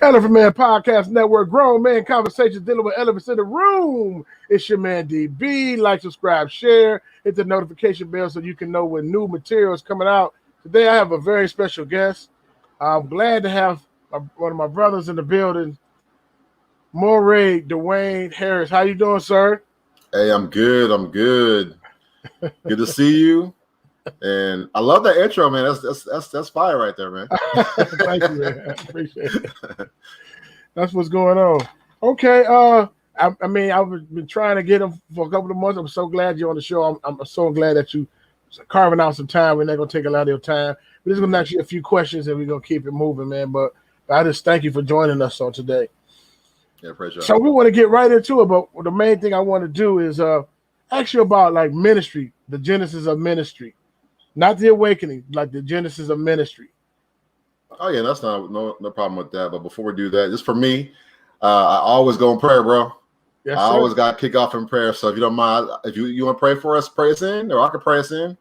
Elephant Man Podcast Network, grown man conversations dealing with elephants in the room. It's your man DB. Like, subscribe, share, hit the notification bell so you can know when new material is coming out. Today I have a very special guest. I'm glad to have one of my brothers in the building, Moreh, Duane Harris. How you doing, sir? Hey, I'm good. Good to see you. And I love that intro, man. That's fire right there, man. Thank you, man. I appreciate it. That's what's going on. Okay. I mean, I've been trying to get him for a couple of months. I'm so glad you're on the show. I'm so glad that you carving out some time. We're not gonna take a lot of your time. We're just gonna ask you a few questions and we're gonna keep it moving, man. But I just thank you for joining us on today. Yeah, appreciate it. So we want to get right into it, but the main thing I want to do is ask you about like ministry, the genesis of ministry. Not the awakening, like the genesis of ministry. Oh yeah, that's no problem with that. But before we do that, just for me, I always go in prayer, bro. Yes, I sir. always got to kick off in prayer. So if you don't mind, if you want to pray for us, pray us in, or I can pray us in.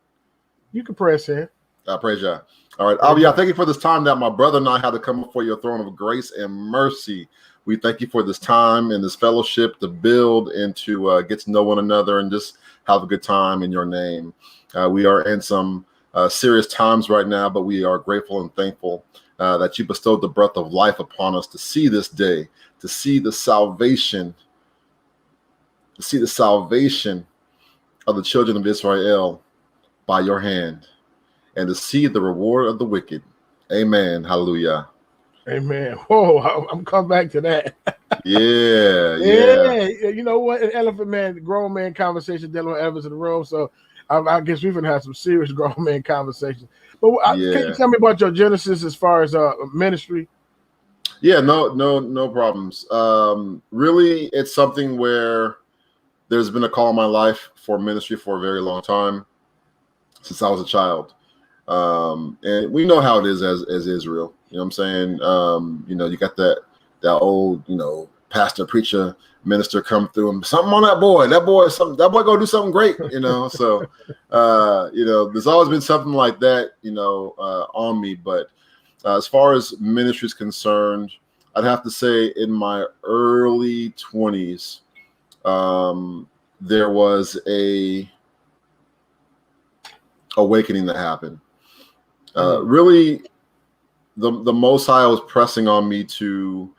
You can pray us in. I praise you. All right. Yeah, thank you for this time that my brother and I had to come before your throne of grace and mercy. We thank you for this time and this fellowship to build and to get to know one another and just have a good time in your name. We are in some serious times right now, but we are grateful and thankful that you bestowed the breath of life upon us to see this day, to see the salvation, of the children of Israel by your hand, and to see the reward of the wicked. Amen. Hallelujah. Amen. Whoa, I'm coming back to that. Yeah. You know what? An elephant man, grown man conversation dealing with elephants in the room. So I guess we're gonna have some serious grown man conversations. But can you tell me about your genesis as far as ministry? Yeah, no problems. Really, it's something where there's been a call in my life for ministry for a very long time, since I was a child. And we know how it is as Israel. You know what I'm saying? You got that old, pastor, preacher, minister come through and something on that boy gonna do something great, So there's always been something like that, on me. But as far as ministry is concerned, I'd have to say in my early 20s, there was a awakening that happened. Really, the Most High was pressing on me to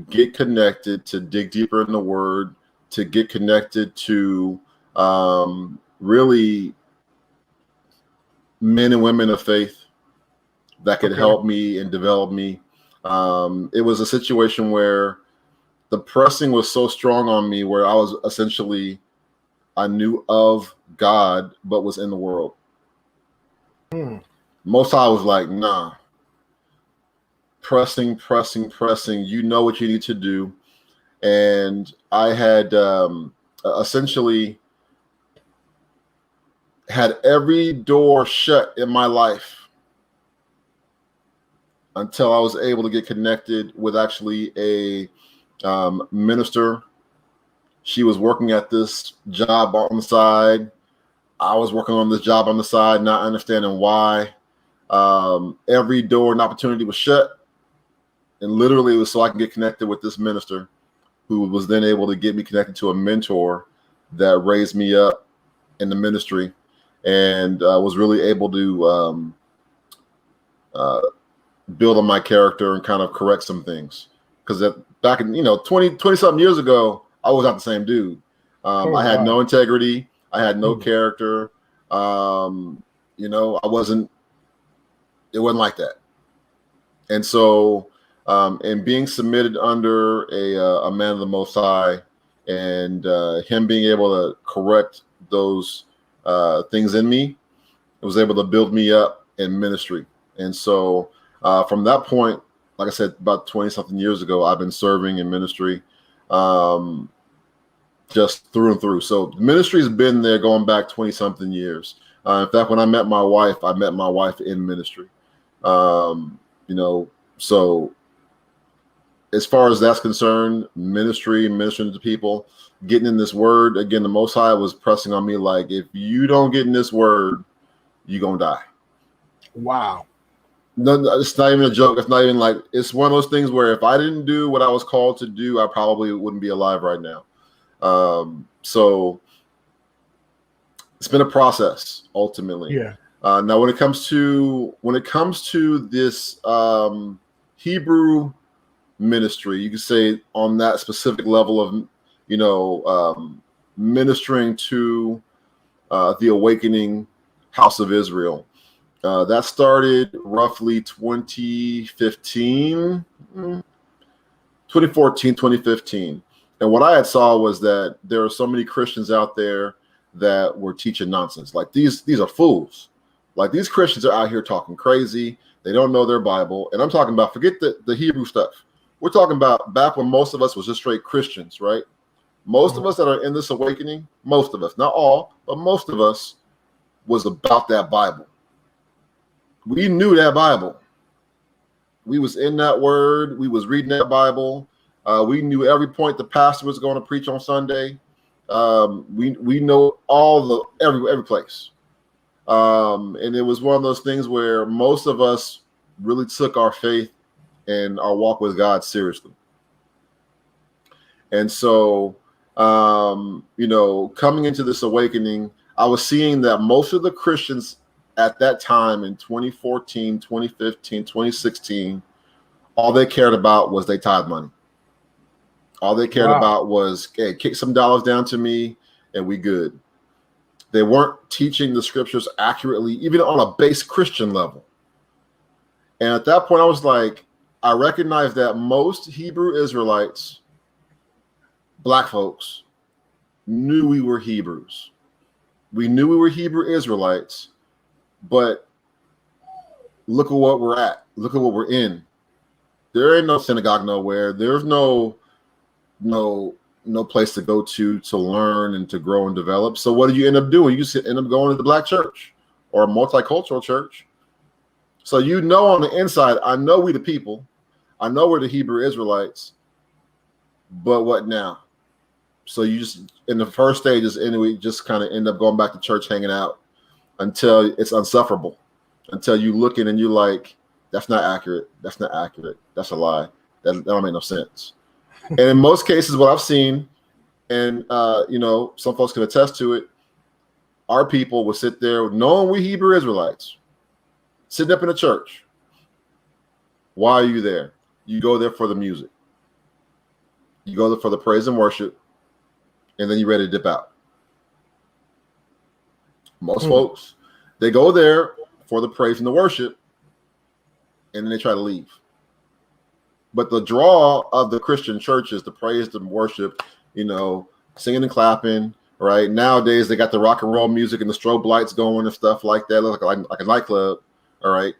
get connected, to dig deeper in the Word, to get connected to really men and women of faith that could help me and develop me. It was a situation where the pressing was so strong on me where I knew of God, but was in the world. Most High was like, nah, pressing. You know what you need to do. And I had essentially had every door shut in my life until I was able to get connected with actually a minister. She was working at this job on the side. I was working on this job on the side, not understanding why. Every door and opportunity was shut. And literally it was so I can get connected with this minister who was then able to get me connected to a mentor that raised me up in the ministry and was really able to build on my character and kind of correct some things. Because back in 20 something years ago, I was not the same dude. I had no integrity. I had no character. It wasn't like that. And so, and being submitted under a man of the Most High, and him being able to correct those things in me, it was able to build me up in ministry. And so, from that point, like I said, about 20 something years ago, I've been serving in ministry, just through and through. So ministry has been there going back 20 something years. In fact, when I met my wife in ministry. So as far as that's concerned, ministering to people, getting in this word, again, the Most High was pressing on me like, if you don't get in this word, you're going to die. Wow. No, it's not even a joke. It's not even like, it's one of those things where if I didn't do what I was called to do, I probably wouldn't be alive right now. So it's been a process ultimately. Yeah. Now, when it comes to this Hebrew ministry, you could say on that specific level of, ministering to the awakening house of Israel. That started roughly 2015, 2014, 2015. And what I had saw was that there are so many Christians out there that were teaching nonsense. Like these are fools. Like these Christians are out here talking crazy. They don't know their Bible. And I'm talking about, forget the Hebrew stuff. We're talking about back when most of us was just straight Christians, right? Most of us that are in this awakening, most of us, not all, but most of us was about that Bible. We knew that Bible. We was in that word. We was reading that Bible. We knew every point the pastor was going to preach on Sunday. We know every place. And it was one of those things where most of us really took our faith and our walk with God seriously. And so, coming into this awakening, I was seeing that most of the Christians at that time in 2014, 2015, 2016, all they cared about was they tithe money. All they cared about was, hey, kick some dollars down to me and we good. They weren't teaching the scriptures accurately, even on a base Christian level. And at that point, I was like, I recognized that most Hebrew Israelites, black folks, knew we were Hebrews. We knew we were Hebrew Israelites, but look at what we're at. Look at what we're in. There ain't no synagogue nowhere. There's no place to go to learn and to grow and develop. So what do you end up doing? You just end up going to the black church or a multicultural church. So on the inside, I know we the people. I know we're the Hebrew Israelites. But what now? So you just, in the first stages, anyway, just kind of end up going back to church, hanging out until it's insufferable. Until you look in and you're like, that's not accurate. That's not accurate. That's a lie. That don't make no sense. And in most cases, what I've seen, and some folks can attest to it, our people will sit there knowing we Hebrew Israelites, sitting up in a church. Why are you there? You go there for the music. You go there for the praise and worship, and then you're ready to dip out. Most folks, they go there for the praise and the worship, and then they try to leave. But the draw of the Christian church is the praise and worship, singing and clapping, right? Nowadays, they got the rock and roll music and the strobe lights going and stuff like that, like a nightclub, all right?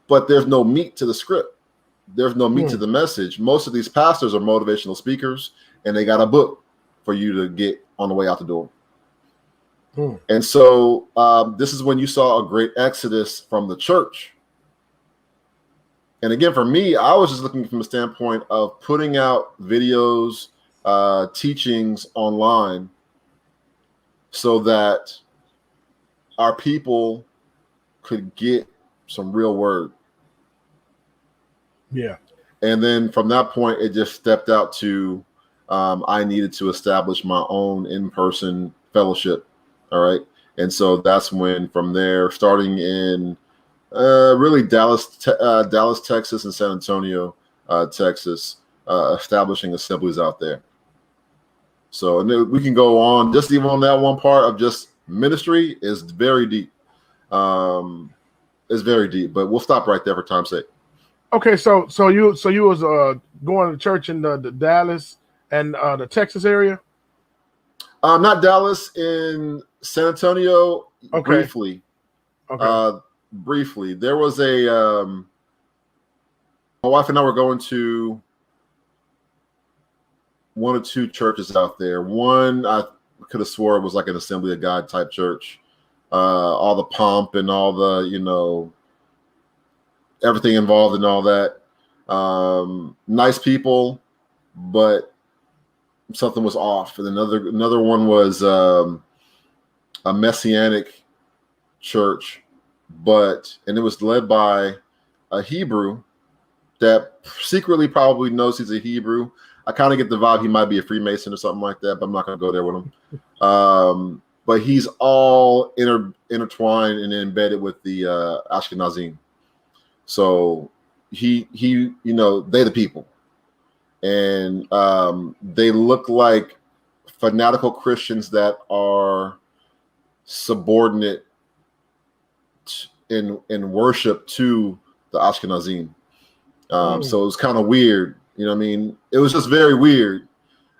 But there's no meat to the script. There's no meat to the message. Most of these pastors are motivational speakers, and they got a book for you to get on the way out the door. And so this is when you saw a great exodus from the church. And again, for me, I was just looking from the standpoint of putting out videos, teachings online so that our people could get some real word. Yeah. And then from that point, it just stepped out to I needed to establish my own in-person fellowship. All right. And so that's when, from there, starting in really Dallas, Texas, and San Antonio, Texas, establishing assemblies out there. So we can go on. Just even on that one part of just ministry is very deep. It's very deep, but we'll stop right there for time's sake. Okay, so you was going to church in the Dallas and the Texas area? Not Dallas, in San Antonio. Okay. Briefly. Okay. Briefly, there was a my wife and I were going to one or two churches out there. One, I could have swore it was like an Assembly of God type church. All the pomp and all the, everything involved in all that. Nice people, but something was off. And another one was a Messianic church, and it was led by a Hebrew that secretly probably knows he's a Hebrew. I kind of get the vibe he might be a Freemason or something like that, but I'm not going to go there with him. But he's all intertwined and embedded with the Ashkenazim. So he, they the people, and they look like fanatical Christians that are subordinate in worship to the Ashkenazim. So it was kind of weird. You know what I mean? It was just very weird.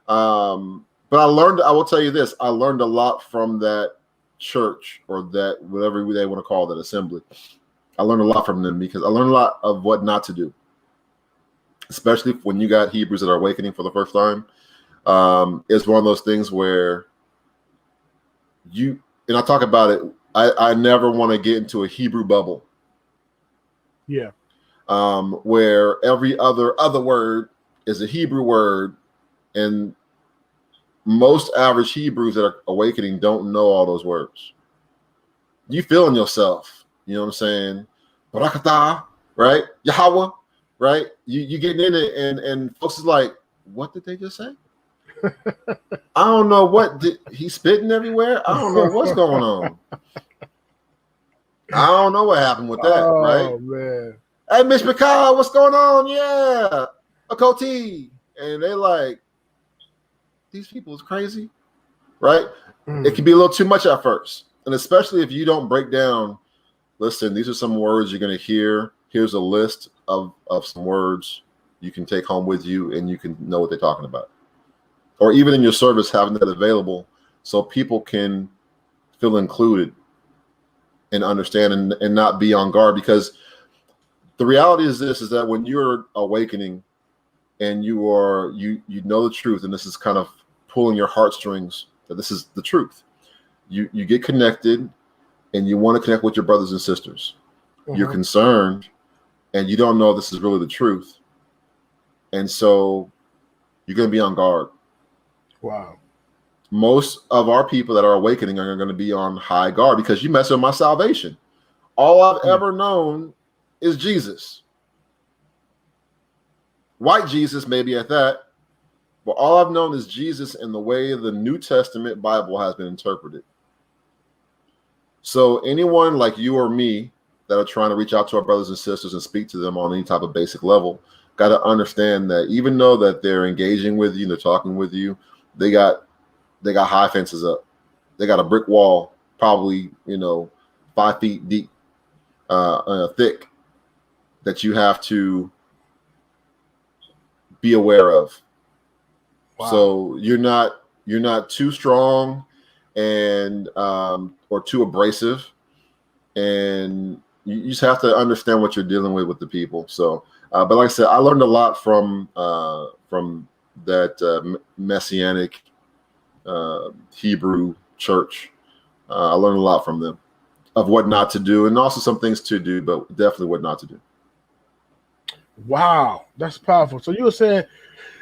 But I will tell you this, I learned a lot from that church, or that, whatever they want to call that, assembly. I learned a lot from them, because I learned a lot of what not to do, especially when you got Hebrews that are awakening for the first time. It's one of those things where and I talk about it, I never want to get into a Hebrew bubble. Yeah. Where every other word is a Hebrew word, and most average Hebrews that are awakening don't know all those words. You feeling yourself, you know what I'm saying? Barakatah, right? Yahweh, right? You getting in it, and folks is like, what did they just say? I don't know what he's spitting everywhere. I don't know what's going on. I don't know what happened with that, right? Oh man. Hey, Miss Mikhail, what's going on? Yeah, a Koti. And they like, these people is crazy, right? It can be a little too much at first. And especially if you don't break down, listen, these are some words you're going to hear. Here's a list of some words you can take home with you, and you can know what they're talking about. Or even in your service, having that available so people can feel included and understand and not be on guard. Because the reality is this, is that when you're awakening and you know the truth, and this is kind of pulling your heartstrings, that this is the truth. You get connected, and you want to connect with your brothers and sisters. You're concerned, and you don't know this is really the truth. And so you're going to be on guard. Wow. Most of our people that are awakening are going to be on high guard, because you mess with my salvation. All I've ever known is Jesus. White Jesus, maybe at that. But all I've known is Jesus and the way the New Testament Bible has been interpreted. So anyone like you or me that are trying to reach out to our brothers and sisters and speak to them on any type of basic level, got to understand that even though that they're engaging with you, they're talking with you, they got high fences up. They got a brick wall, probably 5 feet deep, thick, that you have to be aware of. Wow. So you're not too strong and or too abrasive, and you just have to understand what you're dealing with the people. So, but like I said, I learned a lot from that messianic Hebrew church. I learned a lot from them of what not to do, and also some things to do, but definitely what not to do. Wow, that's powerful. So you were saying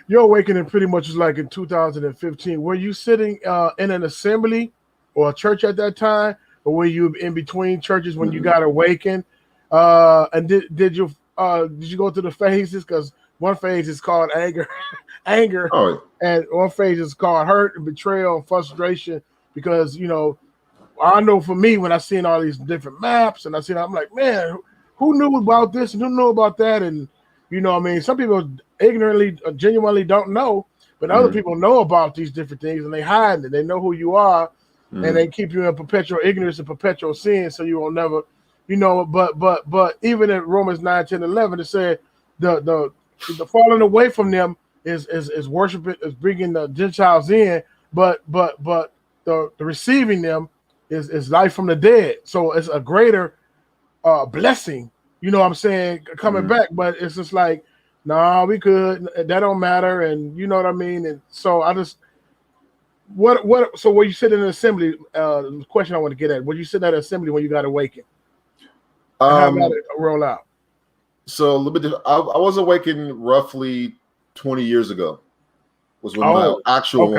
your awakening pretty much was like in 2015. Were you sitting in an assembly or a church at that time, or were you in between churches when you got awakened? And did you go through the phases? Because one phase is called anger, and one phase is called hurt and betrayal and frustration. Because I know for me, when I seen all these different maps and I'm like, man, who knew about this and who knew about that? And some people ignorantly, genuinely don't know, but other people know about these different things, and they hide it. They know who you are, and they keep you in perpetual ignorance and perpetual sin, so you will never, But even in Romans 9, 10, 11, it said the falling away from them is worshiping, is bringing the Gentiles in, but the receiving them is life from the dead. So it's a greater blessing. You know what I'm saying? Coming back, but it's just like, nah, we could. That don't matter, and you know what I mean. And so I just, what? So were you sitting in an assembly? The question I want to get at: were you sitting at an assembly when you got awakened? How did it roll out? So a little bit. I was awakened roughly 20 years ago. Was when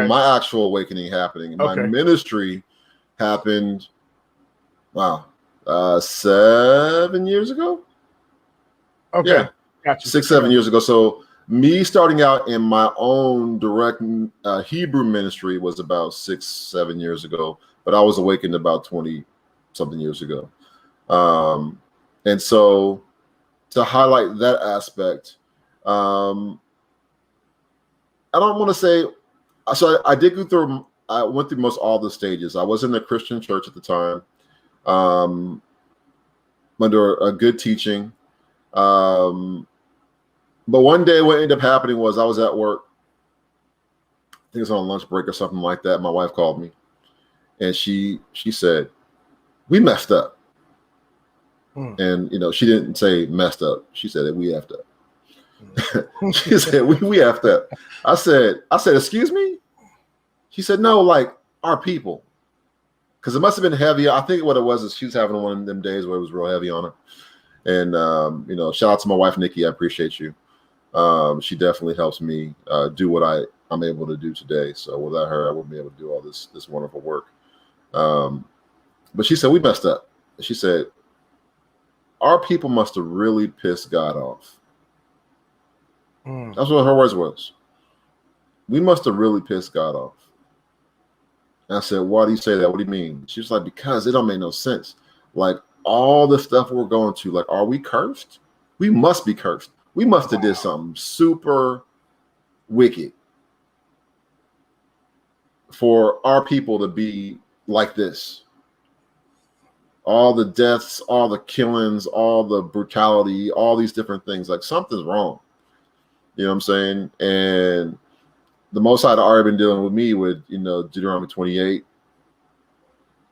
my actual awakening happening. And my ministry happened. Wow, 7 years ago. Okay, Yeah, gotcha. 6-7 years ago. So me starting out in my own direct Hebrew ministry was about 6-7 years ago, but I was awakened about 20-something years ago. And so to highlight that aspect, I don't want to say, so I did go through, I went through most all the stages. I was in a Christian church at the time, under a good teaching. But one day what ended up happening was I was at work. I think it was on a lunch break or something like that. My wife called me and she said, "We messed up." And, you know, she didn't say messed up. She said that we effed up. She said, we effed up. I said, excuse me? She said, no, like our people. Because it must have been heavy. I think what it was is she was having one of them days where it was real heavy on her. And, you know, shout out to my wife, Nikki. I appreciate you. She definitely helps me do what I'm able to do today. So without her, I wouldn't be able to do all this wonderful work. But she said, we messed up. She said, our people must have really pissed God off. That's what her words was. We must have really pissed God off. And I said, why do you say that? What do you mean? She was like, because it don't make no sense. Like all the stuff we're going to, like, are we cursed? We must be cursed. We must have did something super wicked for our people to be like this. All the deaths, all the killings, all the brutality, all these different things, like something's wrong. You know what I'm saying? And the Most High had already been dealing with me with, you know, Deuteronomy 28,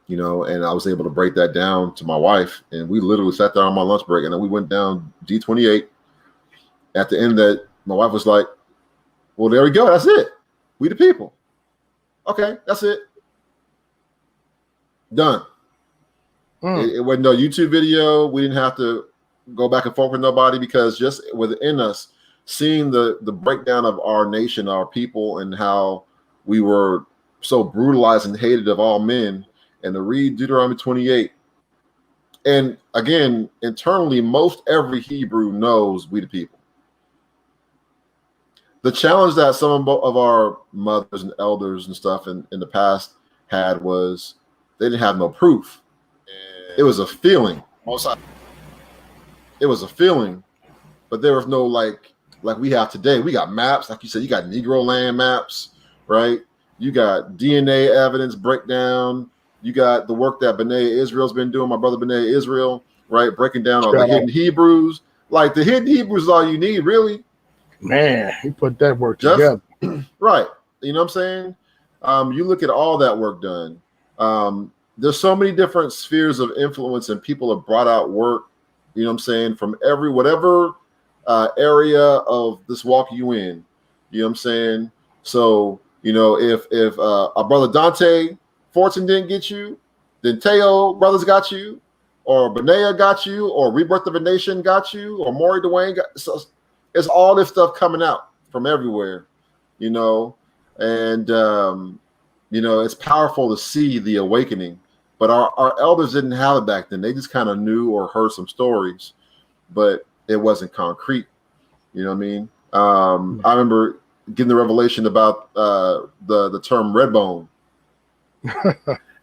you know, and I was able to break that down to my wife. And we literally sat there on my lunch break and then we went down D28. At the end that my wife was like, well, there we go. That's it. We the people. Okay, that's it. Done. It wasn't no YouTube video. We didn't have to go back and forth with nobody because just within us, seeing the breakdown of our nation, our people, and how we were so brutalized and hated of all men, and to read Deuteronomy 28. And again, internally, most every Hebrew knows we the people. The challenge that some of our mothers and elders and stuff in the past had was they didn't have no proof. It was a feeling. It was a feeling, but there was no like we have today. We got maps, like you said, you got Negro land maps, right? You got DNA evidence breakdown. You got the work that B'nai Israel's been doing, my brother B'nai Israel, right? Breaking down all the hidden Hebrews. Like the hidden Hebrews is all you need, really. Man, he put that work together. Right. You know what I'm saying? You look at all that work done. There's so many different spheres of influence and people have brought out work, you know what I'm saying, from whatever area of this walk you in, you know what I'm saying? So, you know, if our brother Dante Fortune didn't get you, then Teo brothers got you, or Benea got you, or Rebirth of a Nation got you, or Moreh Duane got, so it's all this stuff coming out from everywhere, you know, and you know, it's powerful to see the awakening. But our elders didn't have it back then. They just kind of knew or heard some stories, but it wasn't concrete. You know what I mean? I remember getting the revelation about the term red bone.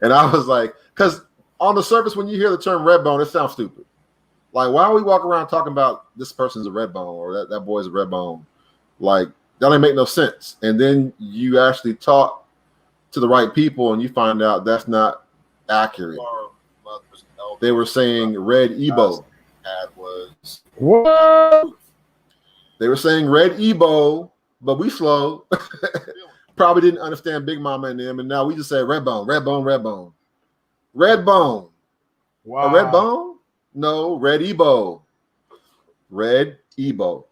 And I was like, because on the surface, when you hear the term red bone, it sounds stupid. Like, why are we walking around talking about this person's a red bone or that boy's a red bone? Like, that don't make no sense. And then you actually talk to the right people and you find out that's not accurate. They were saying red Ebo was what? They were saying red Ebo, but we slow. Probably didn't understand Big Mama and them, and now we just say red bone, red bone, red bone, red bone. Wow. A red bone? No, red Ebo. Red Ebo.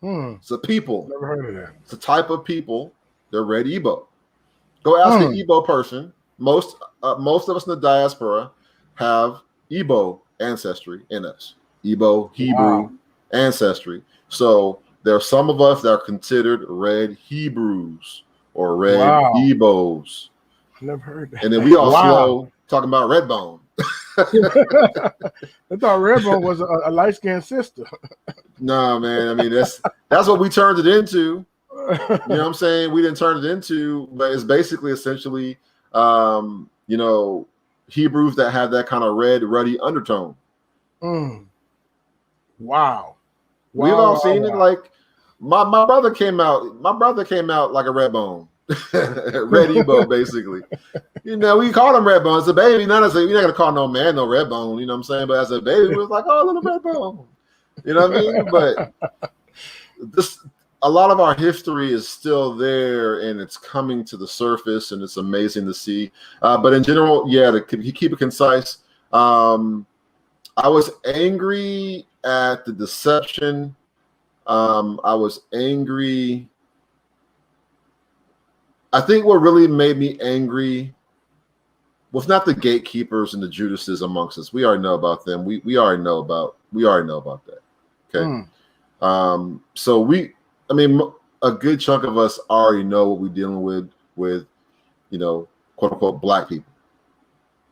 It's a people. Never heard of that. It's a type of people. They're red Ebo. Go ask an Ebo person. Most of us in the diaspora have Ebo ancestry in us. Ebo, Hebrew ancestry. So there are some of us that are considered red Hebrews or red Ebos. Never heard that. And then we all slow talking about red bone. I thought Redbone was a light-skinned sister. No, man. I mean, that's what we turned it into. You know what I'm saying? We didn't turn it into, but it's basically essentially, you know, Hebrews that have that kind of red, ruddy undertone. Wow. We've all seen it. Like my brother came out. My brother came out like a Redbone, Red Ebo, basically. You know, we called him Redbone as a baby. Not as a, you're not gonna call no man no Redbone. You know what I'm saying? But as a baby, we was like, oh, little Redbone. You know what I mean? But a lot of our history is still there, and it's coming to the surface, and it's amazing to see. But in general, yeah, to keep it concise, I was angry at the deception. I was angry. I think what really made me angry was not the gatekeepers and the Judases amongst us. We already know about them. We already know about that. Okay. So I mean, a good chunk of us already know what we're dealing with, you know, quote unquote, black people,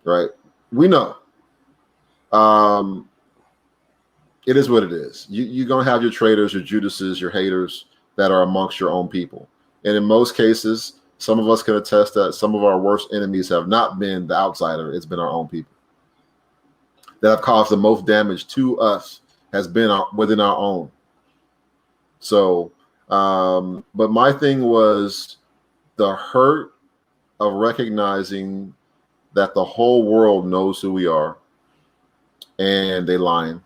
right? We know. It is what it is. You're going to have your traitors, your Judases, your haters that are amongst your own people. And in most cases, some of us can attest that some of our worst enemies have not been the outsider. It's been our own people that have caused the most damage to us has been within our own. So, but my thing was the hurt of recognizing that the whole world knows who we are and they lying.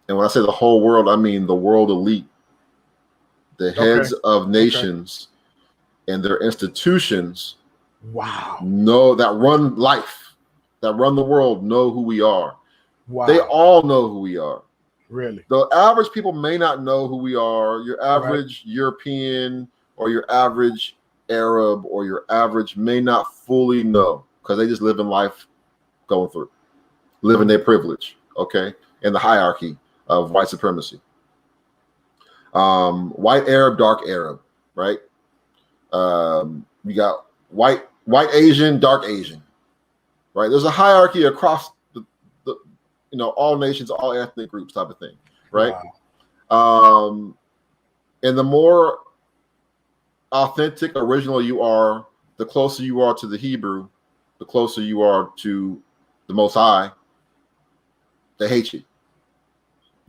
And when I say the whole world, I mean the world elite, the heads of nations and their institutions. Wow. Know that run life, that run the world, know who we are. Wow. They all know who we are. Really? The average people may not know who we are. Your average European or your average Arab or your average may not fully know because they just live in life going through, living their privilege, okay, in the hierarchy of white supremacy. White Arab, dark Arab, right? You got white Asian, dark Asian, right? There's a hierarchy across the you know, all nations, all ethnic groups type of thing, right? Wow. And the more authentic, original you are, the closer you are to the Hebrew, the closer you are to the Most High. They hate you.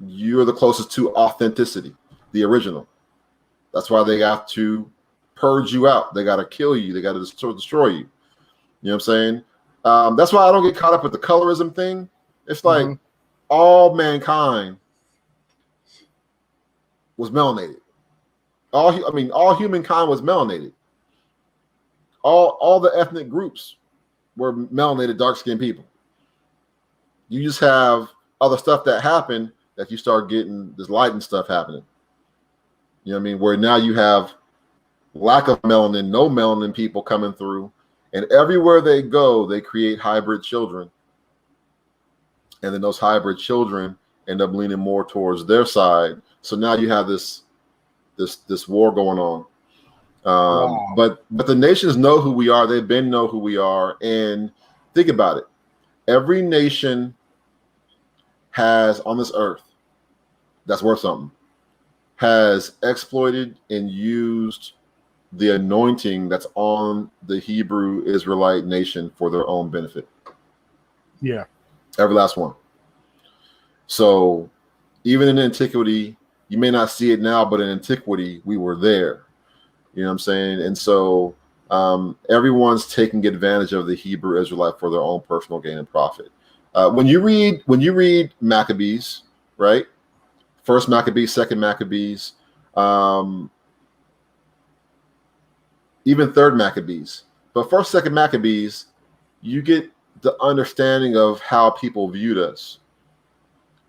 You're the closest to authenticity, the original. That's why they have to purge you out. They got to kill you. They got to destroy you. You know what I'm saying? That's why I don't get caught up with the colorism thing. It's like all mankind was melanated. All humankind was melanated. All the ethnic groups were melanated, dark-skinned people. You just have other stuff that happened that you start getting this light and stuff happening. You know what I mean? Where now you have lack of melanin, no melanin people coming through, and everywhere they go, they create hybrid children. And then those hybrid children end up leaning more towards their side. So now you have this war going on. Wow. But the nations know who we are. They've been know who we are. And think about it. Every nation has on this earth that's worth something, has exploited and used the anointing that's on the Hebrew Israelite nation for their own benefit. Yeah. Every last one. So even in antiquity, you may not see it now, but in antiquity, we were there. You know what I'm saying? And so everyone's taking advantage of the Hebrew Israelite for their own personal gain and profit. When you read Maccabees, right? First Maccabees, second Maccabees, even third Maccabees. But first, second Maccabees, you get the understanding of how people viewed us.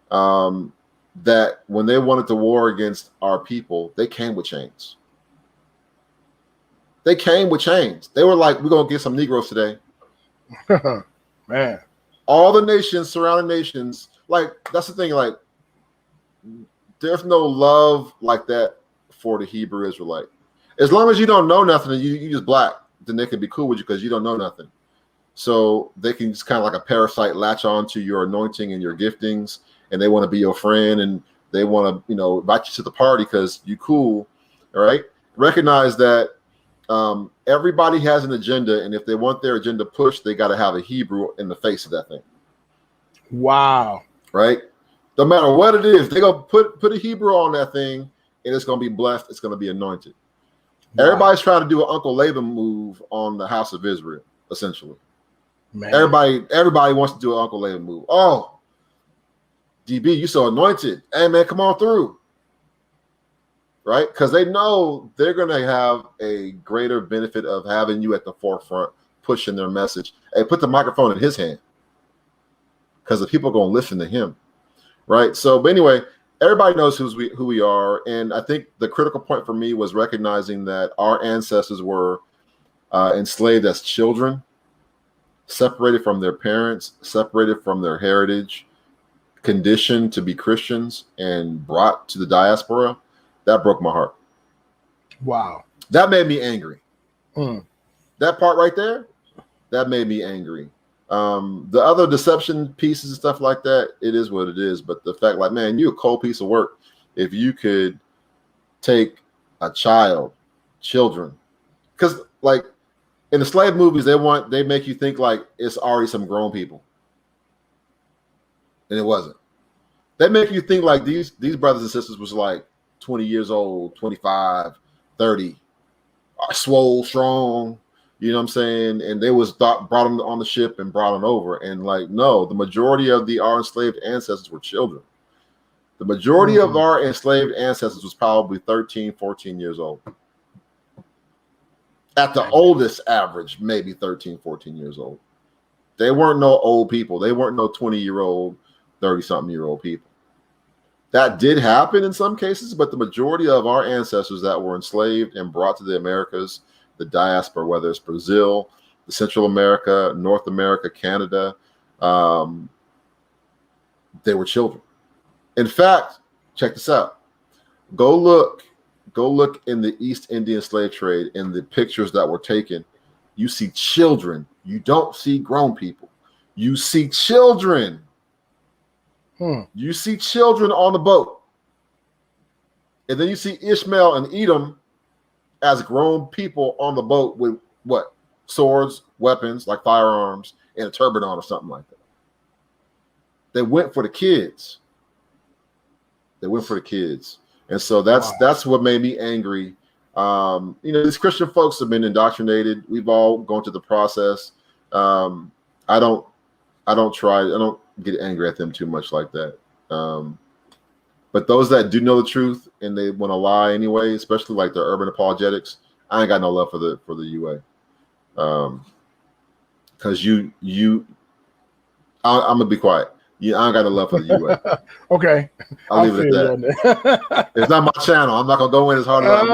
That when they wanted to war against our people, they came with chains. They came with chains. They were like, we're going to get some Negroes today. Man. All the nations, surrounding nations, like, that's the thing, like, there's no love like that for the Hebrew Israelite. As long as you don't know nothing and you just black, then they can be cool with you because you don't know nothing. So they can just kind of like a parasite latch on to your anointing and your giftings, and they want to be your friend, and they want to, invite you to the party because you cool. All right. Recognize that everybody has an agenda, and if they want their agenda pushed, they got to have a Hebrew in the face of that thing. Wow. Right? No matter what it is, they're going to put a Hebrew on that thing, and it's going to be blessed. It's going to be anointed. Wow. Everybody's trying to do an Uncle Laban move on the house of Israel, essentially. Man. Everybody wants to do an Uncle Laban move. Oh, DB, you so anointed. Hey, man, come on through. Right? Because they know they're going to have a greater benefit of having you at the forefront, pushing their message. Hey, put the microphone in his hand. Because the people are going to listen to him, right? So, but anyway, everybody knows who we are, and I think the critical point for me was recognizing that our ancestors were enslaved as children, separated from their parents, separated from their heritage, conditioned to be Christians, and brought to the diaspora. That broke my heart. Wow. That made me angry. That part right there, that made me angry. The other deception pieces and stuff like that, it is what it is. But the fact, like, man, you're a cold piece of work. If you could take a children, because like in the slave movies, they make you think like it's already some grown people, and it wasn't. They make you think like these brothers and sisters was like 20 years old, 25, 30, swole, strong. You know what I'm saying? And they brought them on the ship and brought them over. And like, no, the majority of our enslaved ancestors were children. The majority of our enslaved ancestors was probably 13, 14 years old. At the oldest average, maybe 13, 14 years old. They weren't no old people. They weren't no 20-year-old, 30-something-year-old people. That did happen in some cases, but the majority of our ancestors that were enslaved and brought to the Americas, the diaspora, whether it's Brazil, Central America, North America, Canada, they were children. In fact, check this out. Go look in the East Indian slave trade in the pictures that were taken. You see children. You don't see grown people. You see children. You see children on the boat. And then you see Ishmael and Edom as grown people on the boat with what? Swords, weapons, like firearms, and a turban on or something like that. They went for the kids. And so that's what made me angry. These Christian folks have been indoctrinated. We've all gone through the process. I don't get angry at them too much like that. But those that do know the truth and they want to lie anyway, especially like the urban apologetics, I ain't got no love for the UA. Because I'm gonna be quiet. I don't got no love for the UA. Okay, I'll leave it at that. It's not my channel. I'm not gonna go in as hard as I can.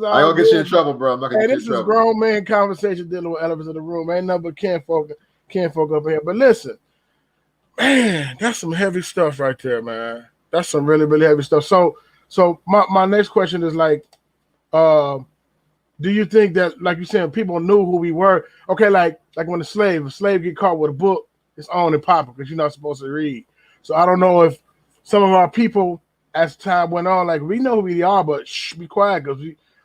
I gonna get you in trouble, bro. I'm not gonna get you in trouble. This is grown man conversation dealing with elephants in the room. Ain't nothing but can't folk up here. But listen, man, that's some heavy stuff right there, man. That's some really, really heavy stuff. So my next question is like, do you think that, like you said, people knew who we were? Okay, like when a slave get caught with a book, it's on and popping because you're not supposed to read. So I don't know if some of our people, as time went on, like we know who we are, but be quiet because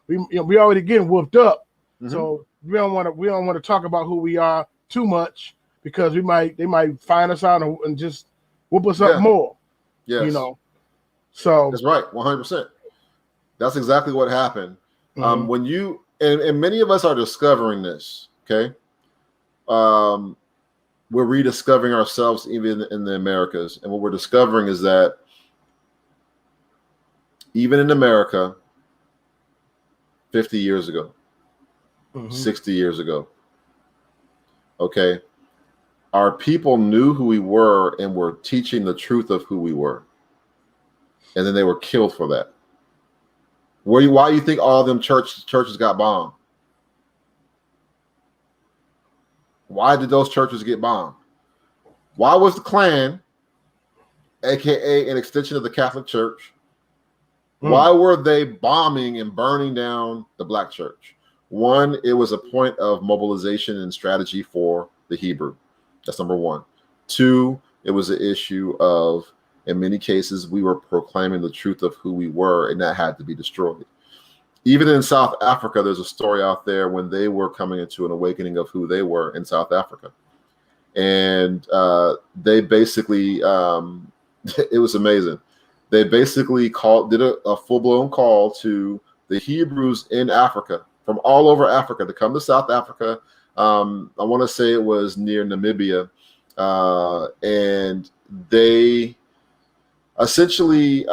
we already getting whooped up. Mm-hmm. So we don't want to talk about who we are too much because they might find us out and just whoop us up more. Yes. So that's right, 100%. That's exactly what happened. Mm-hmm. When you and many of us are discovering this, okay? We're rediscovering ourselves even in the Americas, and what we're discovering is that even in America, 50 years ago, 60 years ago, okay, our people knew who we were and were teaching the truth of who we were. And then they were killed for that. Why do you think all of them churches got bombed? Why did those churches get bombed? Why was the Klan, aka an extension of the Catholic Church, why were they bombing and burning down the Black church? One, it was a point of mobilization and strategy for the Hebrew. That's number one. Two, it was an issue of, in many cases, we were proclaiming the truth of who we were, and that had to be destroyed. Even in South Africa, there's a story out there when they were coming into an awakening of who they were in South Africa. And they basically, it was amazing. They basically did a full-blown call to the Hebrews in Africa, from all over Africa, to come to South Africa. I want to say it was near Namibia. And they essentially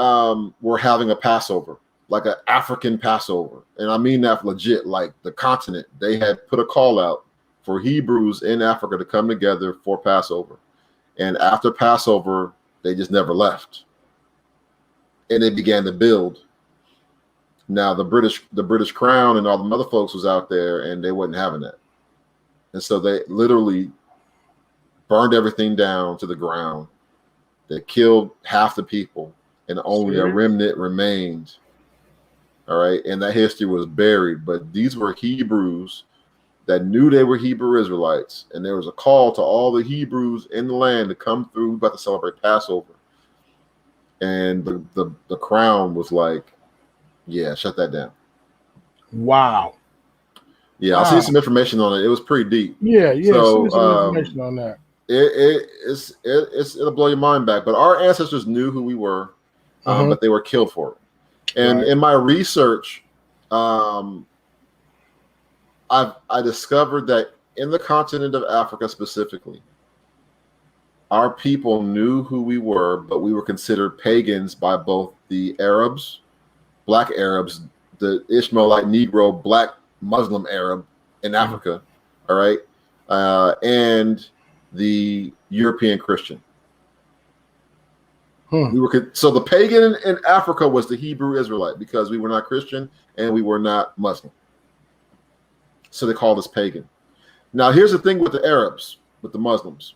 were having a Passover, like an African Passover. And I mean that legit, like the continent. They had put a call out for Hebrews in Africa to come together for Passover. And after Passover, they just never left. And they began to build. Now the British Crown and all the other folks was out there, and they wasn't having that. And so they literally burned everything down to the ground. They killed half the people, and only a remnant remained. All right. And that history was buried. But these were Hebrews that knew they were Hebrew Israelites. And there was a call to all the Hebrews in the land to come through. We're about to celebrate Passover. And the crown was like, yeah, shut that down. Wow. Yeah, I'll see some information on it. It was pretty deep. Yeah. So, some information on that. It'll blow your mind back. But our ancestors knew who we were, but they were killed for it. And in my research, I discovered that in the continent of Africa specifically, our people knew who we were, but we were considered pagans by both the Arabs, Black Arabs, the Ishmaelite Negro, Black Muslim Arab in Africa, all right, and the European Christian. So the pagan in Africa was the Hebrew Israelite, because we were not Christian and we were not Muslim. So they called us pagan. Now here's the thing with the Arabs, with the Muslims.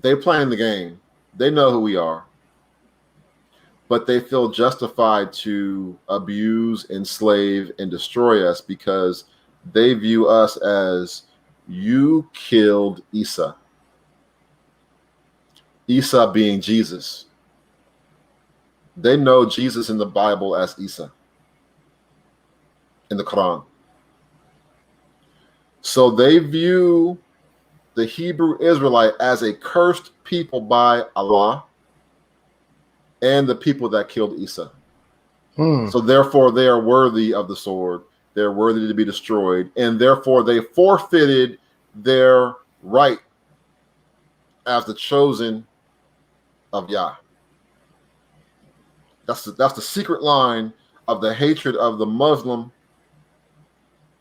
They playing the game. They know who we are. But they feel justified to abuse, enslave, and destroy us because they view us as, you killed Isa. Isa being Jesus. They know Jesus in the Bible as Isa in the Quran. So they view the Hebrew Israelite as a cursed people by Allah and the people that killed Isa. So therefore they are worthy of the sword. They're worthy to be destroyed. And therefore they forfeited their right as the chosen of Yah. That's the secret line of the hatred of the Muslim,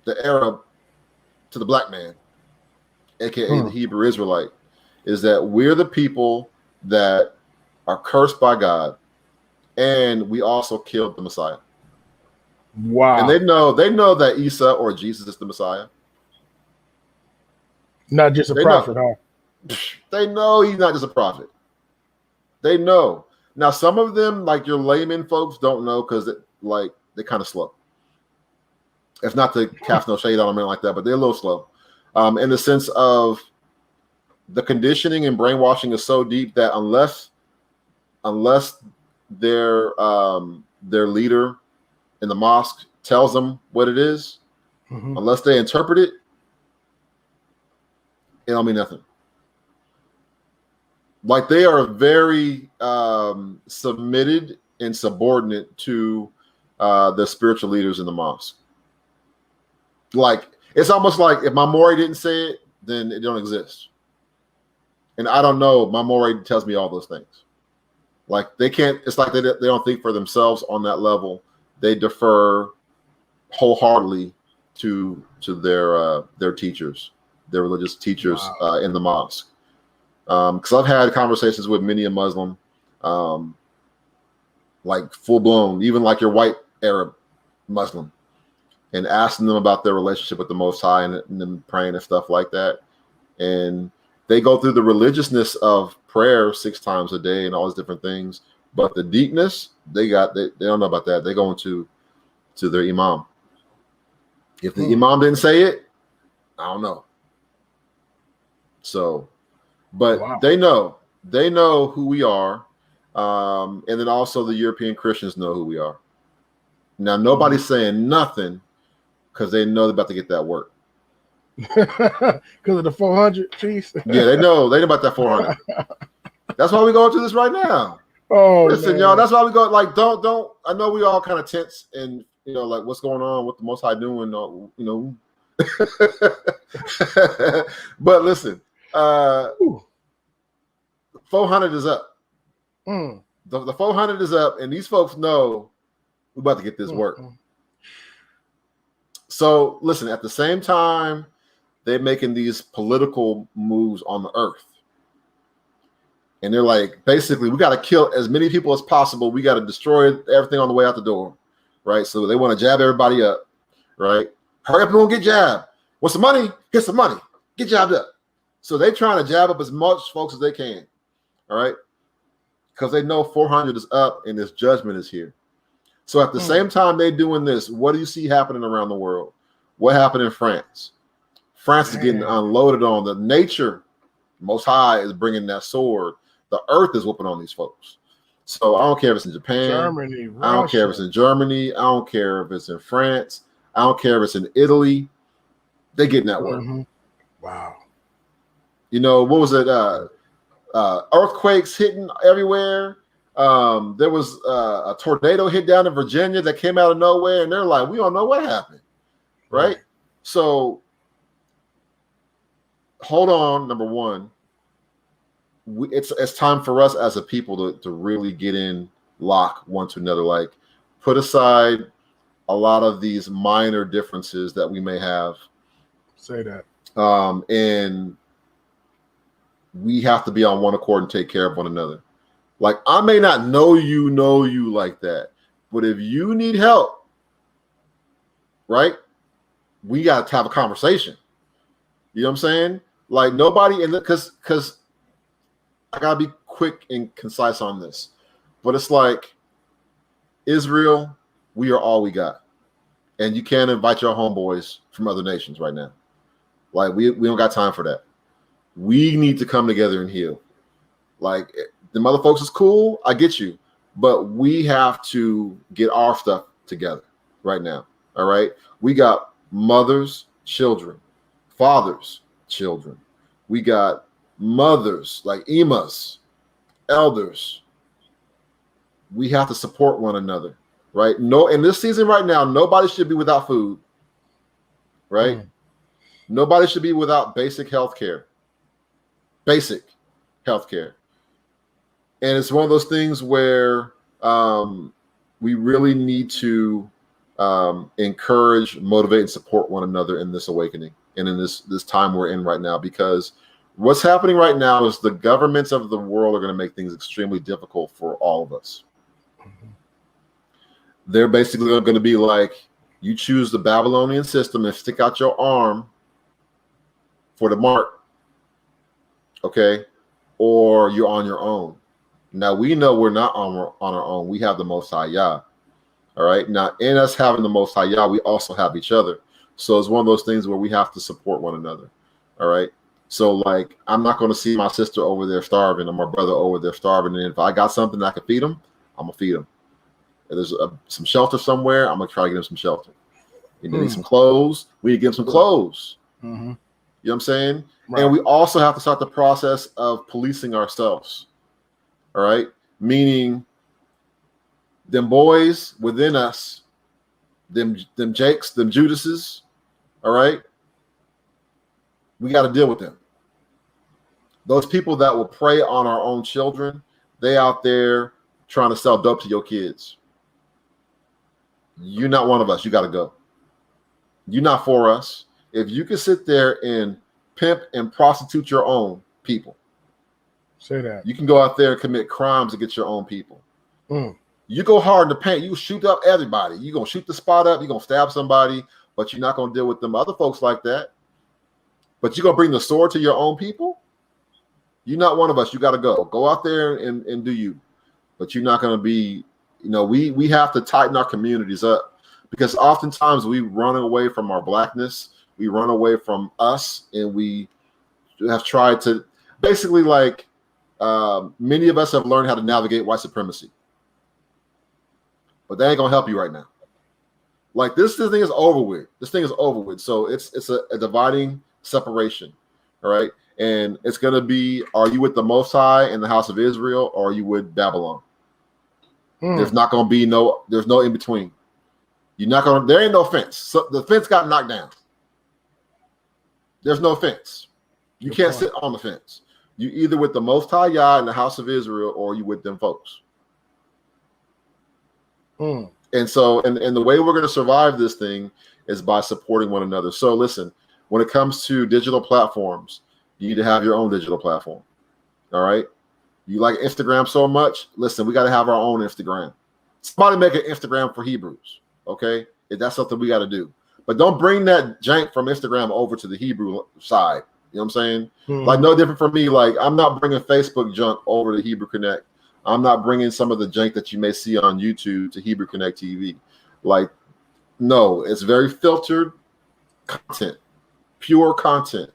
the Arab, to the black man, aka the Hebrew Israelite, is that we're the people that are cursed by God, and we also killed the Messiah. Wow. And they know that Isa or Jesus is the Messiah. Not just a prophet, huh? They know he's not just a prophet. They know. Now, some of them, like your layman folks, don't know because they're kind of slow. It's not to cast no shade on them like that, but they're a little slow. In the sense of the conditioning and brainwashing is so deep that unless their leader in the mosque tells them what it is, unless they interpret it, it don't mean nothing. Like they are very submitted and subordinate to the spiritual leaders in the mosque. Like it's almost like if my Moreh didn't say it, then it don't exist. And I don't know. My Moreh tells me all those things. Like they can't. It's like they don't think for themselves on that level. They defer wholeheartedly to their teachers, their religious teachers in the mosque. Because I've had conversations with many a Muslim, like full blown, even like your white Arab Muslim, and asking them about their relationship with the Most High and them praying and stuff like that. And they go through the religiousness of prayer 6 times a day and all these different things, but the deepness they don't know about that. They go into to their imam. If the imam didn't say it, I don't know. So, but they know who we are. And then also the European Christians know who we are. Now, nobody's saying nothing because they know they're about to get that work. Because of the 400 piece? Yeah, they know about that 400. That's why we're going through this right now. Oh, listen, man. y'all, that's why we go, like, don't, I know we all kind of tense and, like, what's going on, what the Most High doing, But listen, 400 is up. The 400 is up, and these folks know we're about to get this work. So listen, at the same time, they're making these political moves on the earth. And they're like, basically, we got to kill as many people as possible. We got to destroy everything on the way out the door, right? So they want to jab everybody up, right? Hurry up and don't get jabbed. What's the money? Here's some money. Get jabbed up. So they're trying to jab up as much folks as they can, all right? Because they know 400 is up and this judgment is here. So at the same time they're doing this, what do you see happening around the world? What happened in France? France is getting unloaded on. The nature, Most High, is bringing that sword. The earth is whooping on these folks. So I don't care if it's in Japan. Germany, I don't care if it's in Germany. I don't care if it's in France. I don't care if it's in Italy. They're getting that work. Wow. What was it? Earthquakes hitting everywhere. There was a tornado hit down in Virginia that came out of nowhere, and they're like, we don't know what happened. Right? So hold on, number one. It's time for us as a people to really get in lock one to another. Like, put aside a lot of these minor differences that we may have. Say that. And we have to be on one accord and take care of one another. Like, I may not know you like that, but if you need help, right, we got to have a conversation. You know what I'm saying? Like, nobody, and because I got to be quick and concise on this, but it's like, Israel, we are all we got. And you can't invite your homeboys from other nations right now. Like, we don't got time for that. We need to come together and heal. Like, the mother folks is cool, I get you, but we have to get our stuff together right now. All right, we got mothers, children, fathers, children. We got mothers, like imas, elders. We have to support one another, right? No, in this season right now, nobody should be without food, right? Nobody should be without basic health care. Basic health care. And it's one of those things where we really need to encourage, motivate, and support one another in this awakening and in this time we're in right now. Because what's happening right now is the governments of the world are going to make things extremely difficult for all of us. They're basically going to be like, you choose the Babylonian system and stick out your arm for the mark, okay? Or you're on your own. Now, we know we're not on our own. We have the Most High Yah. All right. Now, in us having the Most High Yah, we also have each other. So it's one of those things where we have to support one another. All right. So, like, I'm not going to see my sister over there starving or my brother over there starving. And if I got something that I can feed them, I'm going to feed them. If there's some shelter somewhere, I'm going to try to get them some shelter. If they need some clothes, we need to give them some clothes. You know what I'm saying? Right. And we also have to start the process of policing ourselves. All right. Meaning, them boys within us, them Jakes, them Judases, all right, we got to deal with them. Those people that will prey on our own children, they out there trying to sell dope to your kids. You're not one of us. You got to go. You're not for us. If you can sit there and pimp and prostitute your own people, say that. You can go out there and commit crimes to get your own people. You go hard in the paint, you shoot up everybody. You're going to shoot the spot up, you're going to stab somebody, but you're not going to deal with them other folks like that. But you're going to bring the sword to your own people? You're not one of us. You got to go. Go out there and do you. But you're not going to be, we have to tighten our communities up because oftentimes we run away from our blackness, we run away from us, and we have tried to basically like many of us have learned how to navigate white supremacy, but that ain't gonna help you right now. Like this thing is over with. This thing is over with. So it's a dividing separation, all right? And it's gonna be: are you with the Most High in the house of Israel, or are you with Babylon? There's not gonna be there's no in between. You're not gonna. There ain't no fence. So the fence got knocked down. There's no fence. You can't sit on the fence. You either with the Most High Yah in the house of Israel, or you with them folks. And so, and the way we're going to survive this thing is by supporting one another. So listen, when it comes to digital platforms, you need to have your own digital platform. All right. You like Instagram so much. Listen, we got to have our own Instagram. Somebody make an Instagram for Hebrews. Okay. That's something we got to do. But don't bring that jank from Instagram over to the Hebrew side. You know what I'm saying? Like no different from me. Like I'm not bringing Facebook junk over to Hebrew Connect. I'm not bringing some of the jank that you may see on YouTube to HebrewconnectTV. Like, no, it's very filtered content, pure content,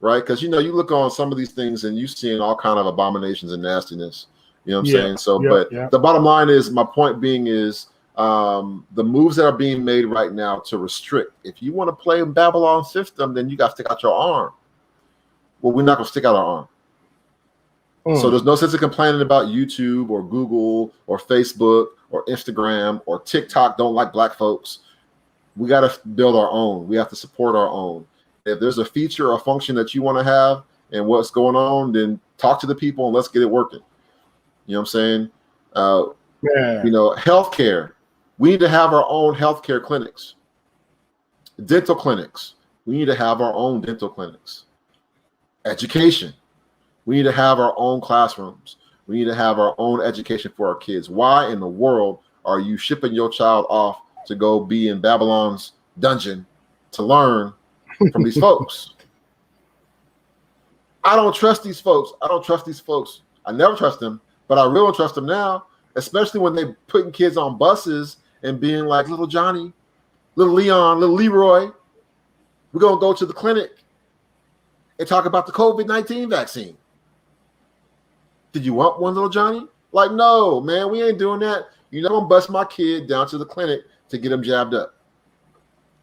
right? Because, you know, you look on some of these things and you're seeing all kind of abominations and nastiness. You know what I'm saying? So, the bottom line is, my point being is the moves that are being made right now to restrict. If you want to play in Babylon system, then you got to stick out your arm. Well, we're not going to stick out our arm. So there's no sense of complaining about YouTube or Google or Facebook or Instagram or TikTok don't like black folks. We got to build our own. We have to support our own. If there's a feature or function that you want to have and what's going on, then talk to the people and let's get it working. You know what I'm saying? You know, healthcare. We need to have our own healthcare clinics. Dental clinics. We need to have our own dental clinics. Education. We need to have our own classrooms. We need to have our own education for our kids. Why in the world are you shipping your child off to go be in Babylon's dungeon to learn from these folks? I don't trust these folks. I don't trust these folks. I never trust them, but I really don't trust them now, especially when they're putting kids on buses and being like, little Johnny, little Leon, little Leroy, we're going to go to the clinic and talk about the COVID-19 vaccine. Did you want one, little Johnny? Like, no, man, we ain't doing that. You're not going to bust my kid down to the clinic to get him jabbed up.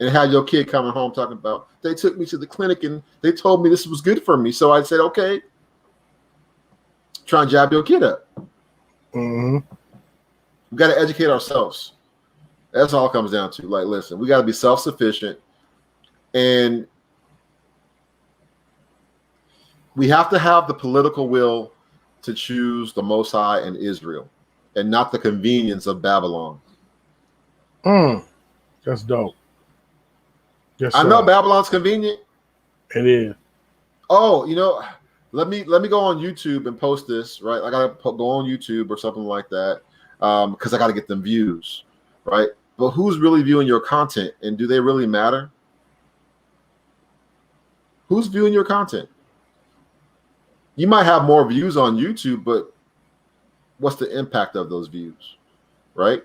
And have your kid coming home talking about, they took me to the clinic and they told me this was good for me. So I said, okay, try and jab your kid up. We got to educate ourselves. That's all it comes down to. Like, listen, we got to be self-sufficient. And we have to have the political will to choose the Most High and Israel, and not the convenience of Babylon. That's dope. Yes, I know Babylon's convenient. It is. Oh, you know, let me go on YouTube and post this. Right, I gotta go on YouTube or something like that because I gotta get them views. Right, but who's really viewing your content, and do they really matter? Who's viewing your content? You might have more views on YouTube, but what's the impact of those views, right?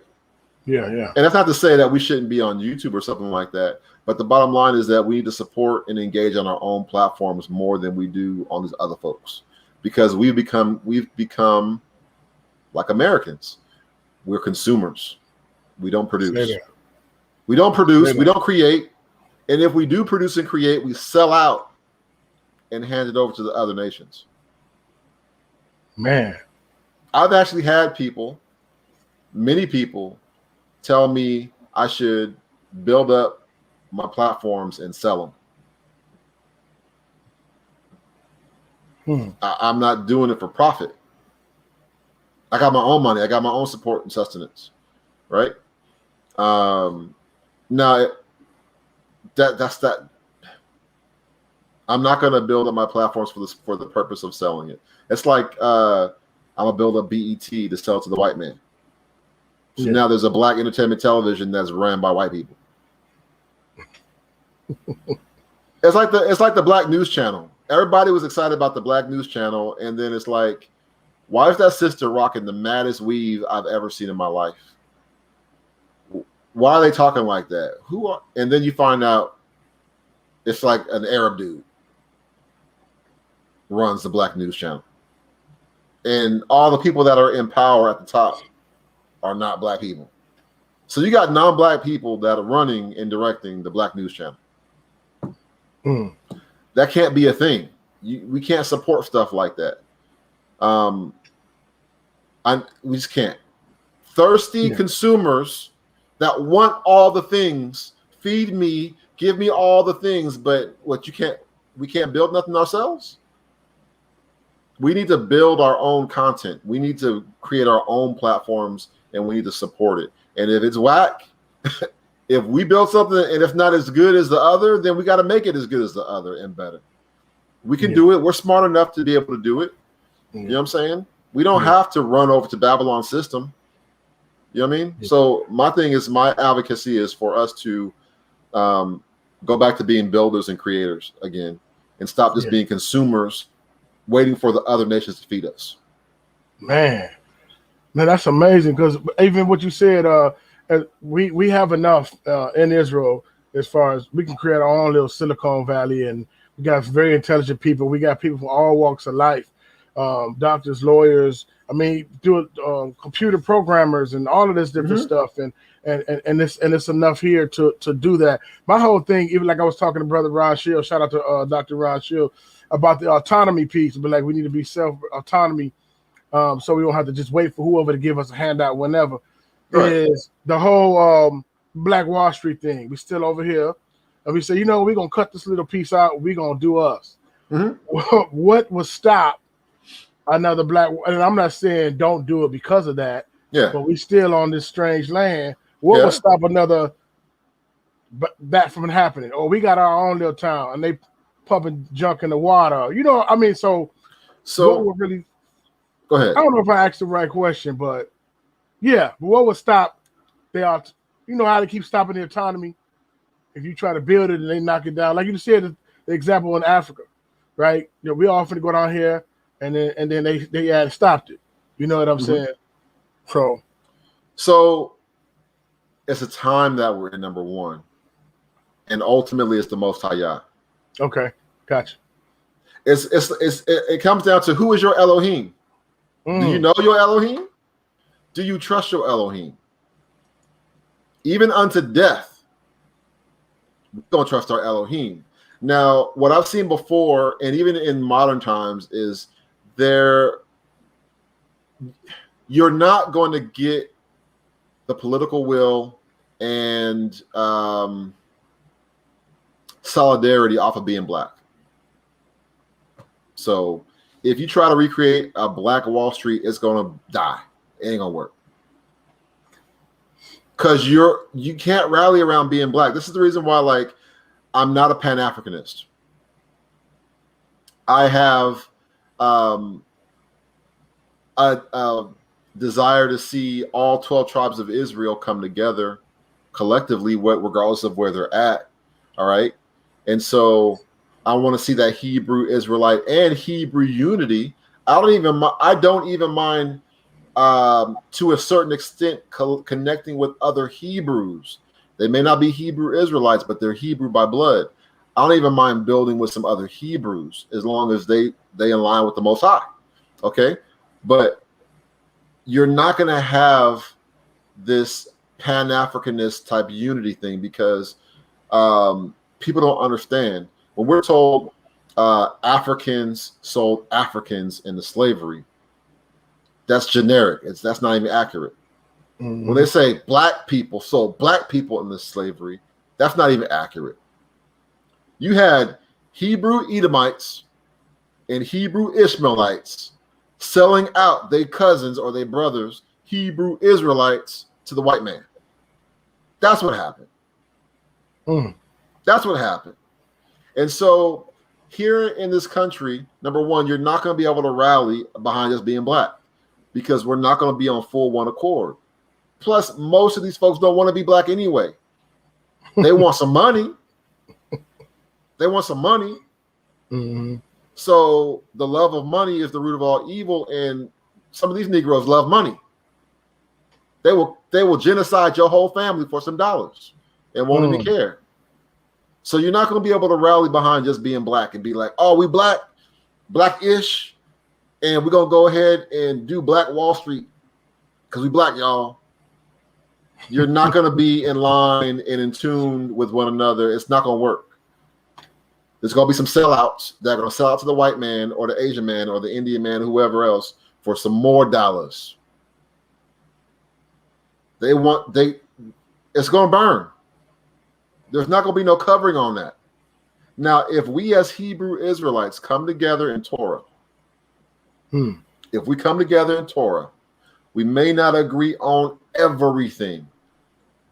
Yeah. And that's not to say that we shouldn't be on YouTube or something like that, but the bottom line is that we need to support and engage on our own platforms more than we do on these other folks, because we've become like Americans. We're consumers. We don't produce. We don't produce. We don't create. And if we do produce and create, we sell out and hand it over to the other nations. Man, I've actually had many people tell me I should build up my platforms and sell them. I'm not doing it for profit. I got my own money. I got my own support and sustenance, right? Now, that's that. I'm not going to build up my platforms for the purpose of selling it. It's like I'm going to build up BET to sell to the white man. So now there's a black entertainment television that's ran by white people. It's like the black news channel. Everybody was excited about the black news channel, and then it's like, why is that sister rocking the maddest weave I've ever seen in my life? Why are they talking like that? Who are? And then you find out it's like an Arab dude runs the Black News Channel, and all the people that are in power at the top are not Black people. So you got non-Black people that are running and directing the Black News Channel. That can't be a thing. We can't support stuff like that. We just can't. Thirsty consumers that want all the things, feed me, give me all the things, but we can't build nothing ourselves. We need to build our own content. We need to create our own platforms, and we need to support it. And if it's whack, if we build something and it's not as good as the other, then we got to make it as good as the other and better. We can do it. We're smart enough to be able to do it. You know what I'm saying? We don't have to run over to Babylon's system. You know what I mean? So my thing is, my advocacy is for us to go back to being builders and creators again, and stop just being consumers, waiting for the other nations to feed us. Man, that's amazing, because even what you said, we have enough in Israel as far as we can create our own little Silicon Valley, and we got very intelligent people. We got people from all walks of life, doctors, lawyers. I mean, computer programmers and all of this different stuff, and it's enough here to do that. My whole thing, even like I was talking to Brother Ron Shield, shout out to Dr. Ron Shield, about the autonomy piece, but like we need to be self-autonomy, so we don't have to just wait for whoever to give us a handout whenever. Right. Is the whole Black Wall Street thing. We still over here, and we say, we're going to cut this little piece out. We're going to do us. What will stop another black, and I'm not saying don't do it because of that, but we still on this strange land. What will stop another that from happening? Or we got our own little town, and they pumping junk in the water. I mean, so what would really, go ahead. I don't know if I asked the right question, but what would stop how they keep stopping the autonomy if you try to build it and they knock it down? Like you said, the example in Africa, right? We often go down here, and then they had stopped it. You know what I'm saying? So it's a time that we're in, number one, and ultimately it's the Most High Yah. Okay, gotcha. It comes down to, who is your Elohim? Do you know your Elohim? Do you trust your Elohim? Even unto death, we don't trust our Elohim. Now, what I've seen before, and even in modern times, is you're not going to get the political will and solidarity off of being black. So if you try to recreate a Black Wall Street, it's going to die. It ain't going to work. Because you can't rally around being black. This is the reason why, like, I'm not a Pan-Africanist. I have a desire to see all 12 tribes of Israel come together collectively, regardless of where they're at. All right. And so I want to see that Hebrew Israelite and Hebrew unity. I don't even mind to a certain extent connecting with other Hebrews. They may not be Hebrew Israelites, but they're Hebrew by blood. I don't even mind building with some other Hebrews as long as they align with the Most High. Okay. But you're not going to have this Pan-Africanist type unity thing, because people don't understand. When we're told Africans sold Africans into slavery, that's generic. That's not even accurate. When they say black people sold black people into slavery, that's not even accurate. You had Hebrew Edomites and Hebrew Ishmaelites selling out their cousins or their brothers, Hebrew Israelites, to the white man. That's what happened. That's what happened. And so here in this country, number one, you're not going to be able to rally behind us being black, because we're not going to be on full one accord. Plus, most of these folks don't want to be black anyway. They want some money. They want some money. So the love of money is the root of all evil, and some of these Negroes love money. They will genocide your whole family for some dollars and won't even care. So you're not going to be able to rally behind just being black and be like, oh, we black-ish, and we're going to go ahead and do Black Wall Street because we black, y'all. You're not going to be in line and in tune with one another. It's not going to work. There's going to be some sellouts that are going to sell out to the white man or the Asian man or the Indian man, or whoever else, for some more dollars. It's going to burn. There's not going to be no covering on that. Now, if we as Hebrew Israelites come together in Torah, if we come together in Torah, we may not agree on everything,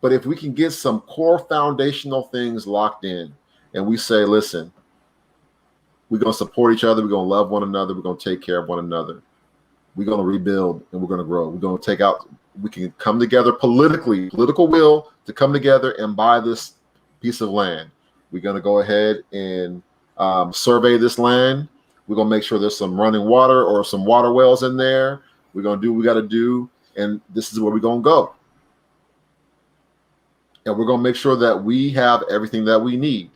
but if we can get some core foundational things locked in, and we say, listen, we're going to support each other, we're going to love one another, we're going to take care of one another, we're going to rebuild, and we're going to grow. We're going to take out, we can come together political will to come together and buy this piece of land. We're going to go ahead and survey this land. We're going to make sure there's some running water or some water wells in there. We're going to do what we got to do, and this is where we're going to go. And we're going to make sure that we have everything that we need.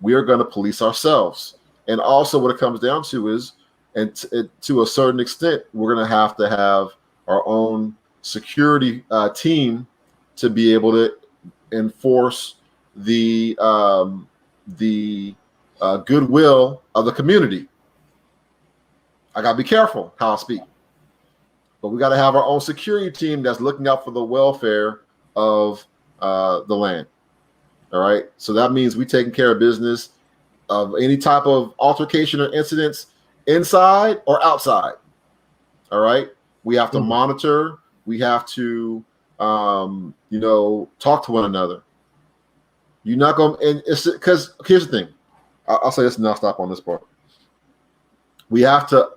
We are going to police ourselves. And also what it comes down to is, and to a certain extent, we're going to have our own security team to be able to enforce the goodwill of the community. I got to be careful how I speak. But we got to have our own security team that's looking out for the welfare of the land. All right. So that means we taking care of business of any type of altercation or incidents inside or outside. All right. We have to monitor. We have to, talk to one another. You're not going to, and it's because here's the thing. I'll say this and I'll stop on this part. We have to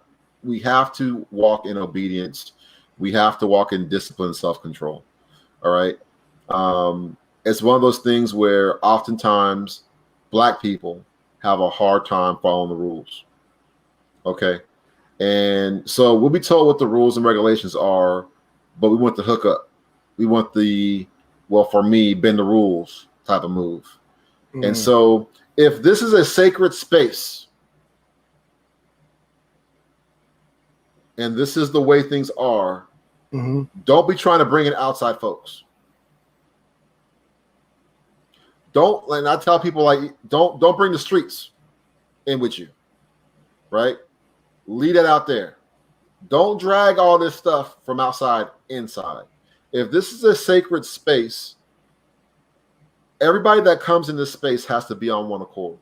walk in obedience. We have to walk in discipline and self-control. All right. It's one of those things where oftentimes black people have a hard time following the rules. Okay. And so we'll be told what the rules and regulations are, but we want the hookup. We want the, well, for me, bend the rules type of move. And so if this is a sacred space, and this is the way things are, don't be trying to bring in outside folks. And I tell people, like, don't bring the streets in with you, right? Leave it out there. Don't drag all this stuff from outside inside. If this is a sacred space, everybody that comes in this space has to be on one accord.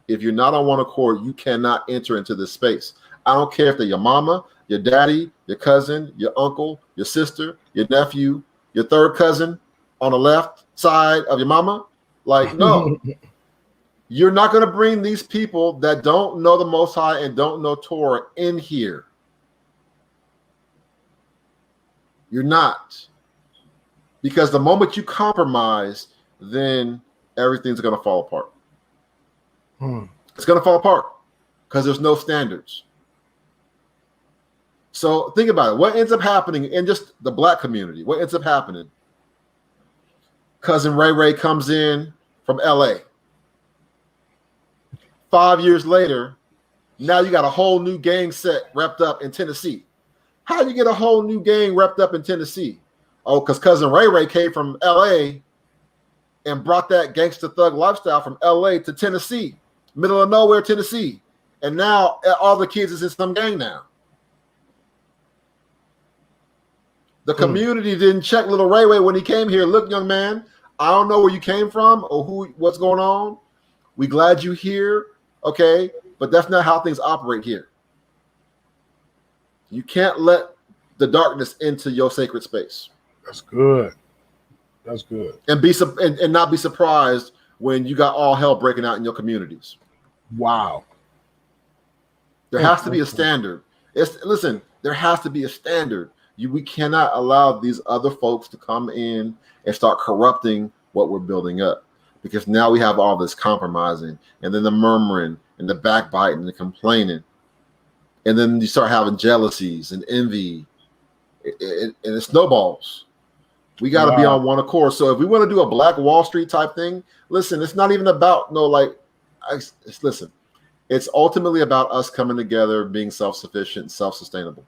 If you're not on one accord, you cannot enter into this space. I don't care if they're your mama, your daddy, your cousin, your uncle, your sister, your nephew, your third cousin on the left side of your mama. Like, no, you're not going to bring these people that don't know the Most High and don't know Torah in here. You're not. Because the moment you compromise, then everything's going to fall apart. It's going to fall apart because there's no standards. So think about it. What ends up happening in just the black community? What ends up happening? Cousin Ray Ray comes in from LA. 5 years later, now you got a whole new gang set wrapped up in Tennessee. How do you get a whole new gang wrapped up in Tennessee? Oh, because Cousin Ray Ray came from LA and brought that gangster thug lifestyle from LA to Tennessee, middle of nowhere, Tennessee. And now all the kids is in some gang now. The community didn't check little Ray Ray when he came here. Look, young man, I don't know where you came from or what's going on. We glad you here, okay? But that's not how things operate here. You can't let the darkness into your sacred space. That's good. That's good. And not be surprised when you got all hell breaking out in your communities. Wow. There has to be a standard. Listen, there has to be a standard. We cannot allow these other folks to come in and start corrupting what we're building up, because now we have all this compromising and then the murmuring and the backbiting and the complaining. And then you start having jealousies and envy and it snowballs. We got to be on one accord. So if we want to do a Black Wall Street type thing, listen, it's not even about listen. It's ultimately about us coming together, being self-sufficient, self-sustainable,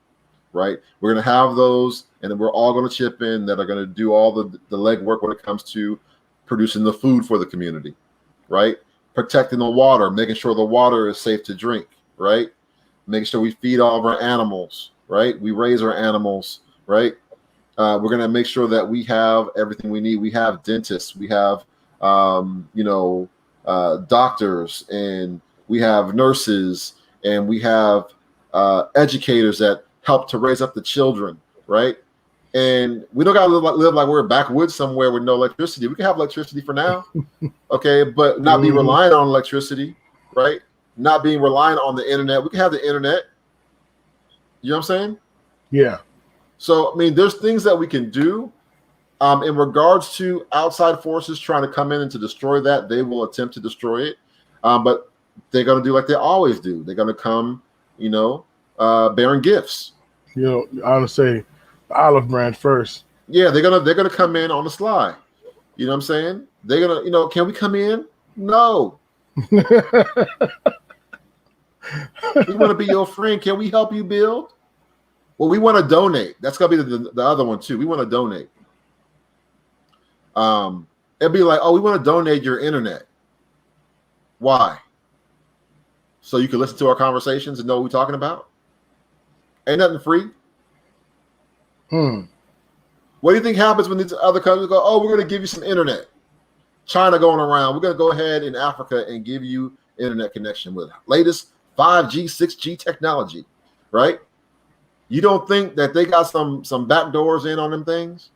right? We're going to have those, and then we're all going to chip in that are going to do all the legwork when it comes to producing the food for the community, right? Protecting the water, making sure the water is safe to drink, right? Making sure we feed all of our animals, right? We raise our animals, right? We're going to make sure that we have everything we need. We have dentists, we have, doctors, and we have nurses, and we have educators that help to raise up the children, right? And we don't got to live like we're backwoods somewhere with no electricity. We can have electricity for now, okay, but not be reliant on electricity, right? Not being reliant on the internet. We can have the internet. You know what I'm saying? Yeah. So, I mean, there's things that we can do. In regards to outside forces trying to come in and to destroy that, they will attempt to destroy it. But they're going to do like they always do. They're going to come, bearing gifts. I want to say the olive branch first. Yeah, they're gonna come in on the sly. You know what I'm saying? They're gonna, can we come in? No. We want to be your friend. Can we help you build? Well, we want to donate. That's gonna be the other one too. We want to donate. It'd be like, oh, we want to donate your internet. Why? So you can listen to our conversations and know what we're talking about? Ain't nothing free. What do you think happens when these other countries go, oh, we're going to give you some internet? China going around, we're going to go ahead in Africa and give you internet connection with latest 5G, 6G technology, right? You don't think that they got some back doors in on them things?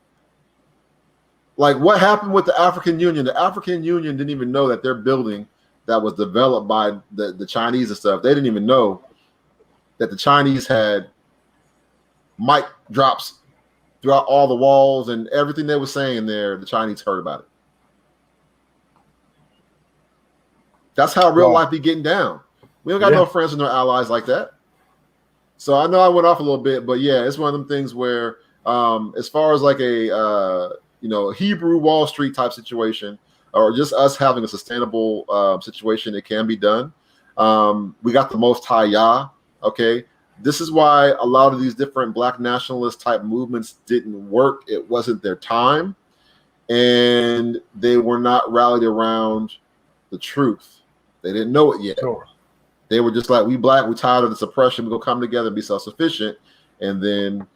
Like what happened with the African Union? The African Union didn't even know that their building that was developed by the Chinese and stuff, they didn't even know that the Chinese had mic drops throughout all the walls, and everything they were saying there, the Chinese heard about it. That's how real life be getting down. We don't got no friends and no allies like that. So I know I went off a little bit, but yeah, it's one of them things where as far as like a Hebrew Wall Street type situation, or just us having a sustainable situation, it can be done. We got the Most High Yah, okay? This is why a lot of these different Black nationalist type movements didn't work. It wasn't their time, and they were not rallied around the truth. They didn't know it yet. Sure. They were just like, we Black, we're tired of the suppression. We're going to come together and be self-sufficient. And then,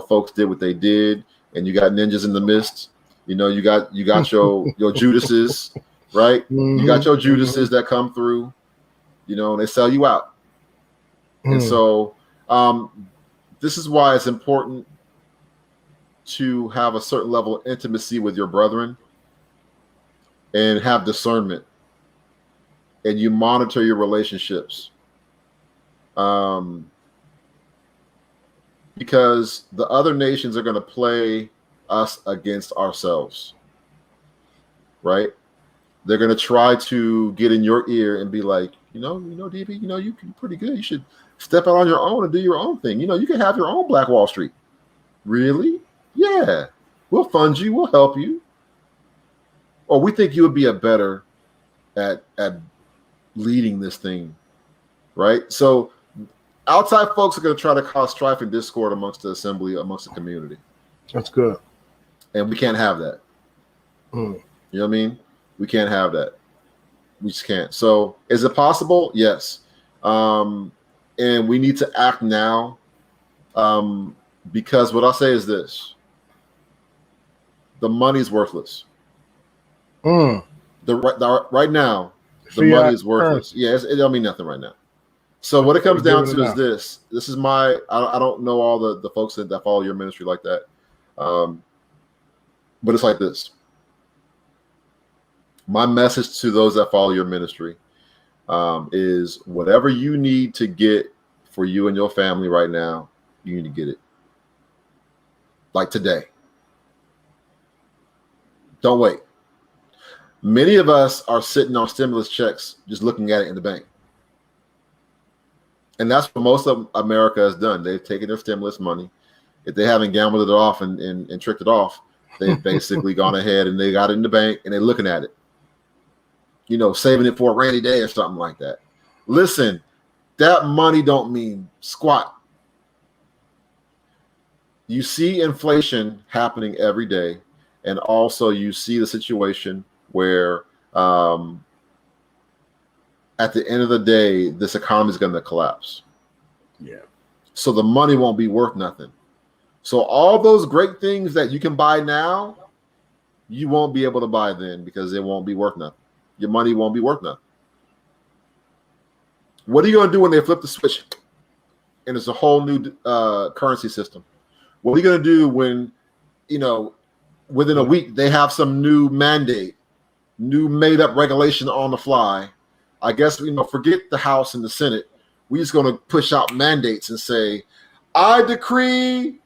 folks did what they did, and you got ninjas in the mist. You got your Judases, right? You got your Judases that come through, and they sell you out. And so this is why it's important to have a certain level of intimacy with your brethren and have discernment, and you monitor your relationships, because the other nations are going to play us against ourselves, right? They're going to try to get in your ear and be like, DB, you can pretty good. You should step out on your own and do your own thing. You can have your own Black Wall Street. Really? Yeah. We'll fund you. We'll help you. Or we think you would be a better at leading this thing, right? So outside folks are going to try to cause strife and discord amongst the assembly, amongst the community. That's good. And we can't have that. You know what I mean? We can't have that. We just can't. So is it possible? Yes. And we need to act now, because what I'll say is this: the money's worthless. Right now, the money is worthless. Yeah, it don't mean nothing right now. So what it comes down to is this. This is I don't know all the folks that follow your ministry like that, but it's like this. My message to those that follow your ministry is whatever you need to get for you and your family right now, you need to get it. Like today. Don't wait. Many of us are sitting on stimulus checks just looking at it in the bank. And that's what most of America has done. They've taken their stimulus money. If they haven't gambled it off and tricked it off, They've basically gone ahead and they got it in the bank and they're looking at it, saving it for a rainy day or something like that. Listen, that money don't mean squat. You see inflation happening every day, and also you see the situation where at the end of the day, this economy is going to collapse. Yeah. So the money won't be worth nothing. So all those great things that you can buy now, you won't be able to buy then because it won't be worth nothing. Your money won't be worth nothing. What are you going to do when they flip the switch and it's a whole new currency system? What are you going to do when, within a week they have some new mandate, new made up regulation on the fly? I guess, forget the House and the Senate. We're just going to push out mandates and say, I decree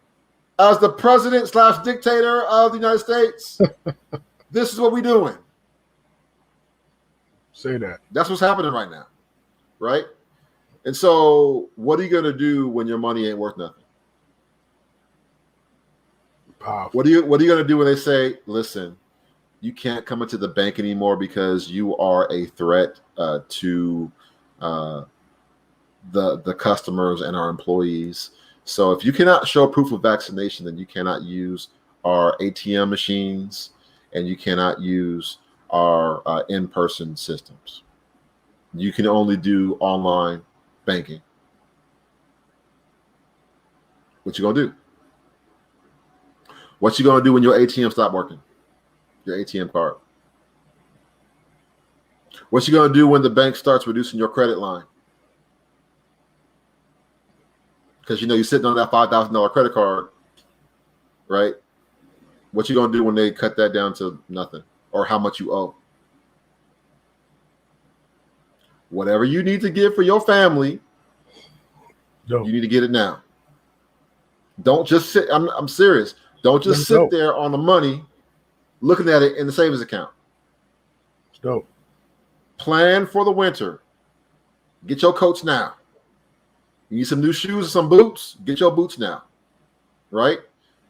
as the president / dictator of the United States, this is what we're doing. Say that. That's what's happening right now, right? And so what are you going to do when your money ain't worth nothing? Powerful. What are you going to do when they say, listen, you can't come into the bank anymore because you are a threat to the customers and our employees. So if you cannot show proof of vaccination, then you cannot use our ATM machines and you cannot use our in-person systems. You can only do online banking. What you gonna do? What you gonna do when your ATM stop working? Your ATM card. What you gonna do when the bank starts reducing your credit line? Because you're sitting on that $5,000 credit card, right? What you gonna do when they cut that down to nothing or how much you owe? Whatever you need to give for your family, you need to get it now. Don't just sit. I'm serious. Don't just sit there on the money looking at it in the savings account. It's dope. Plan for the winter. Get your coats now. You need some new shoes or some boots? Get your boots now, right?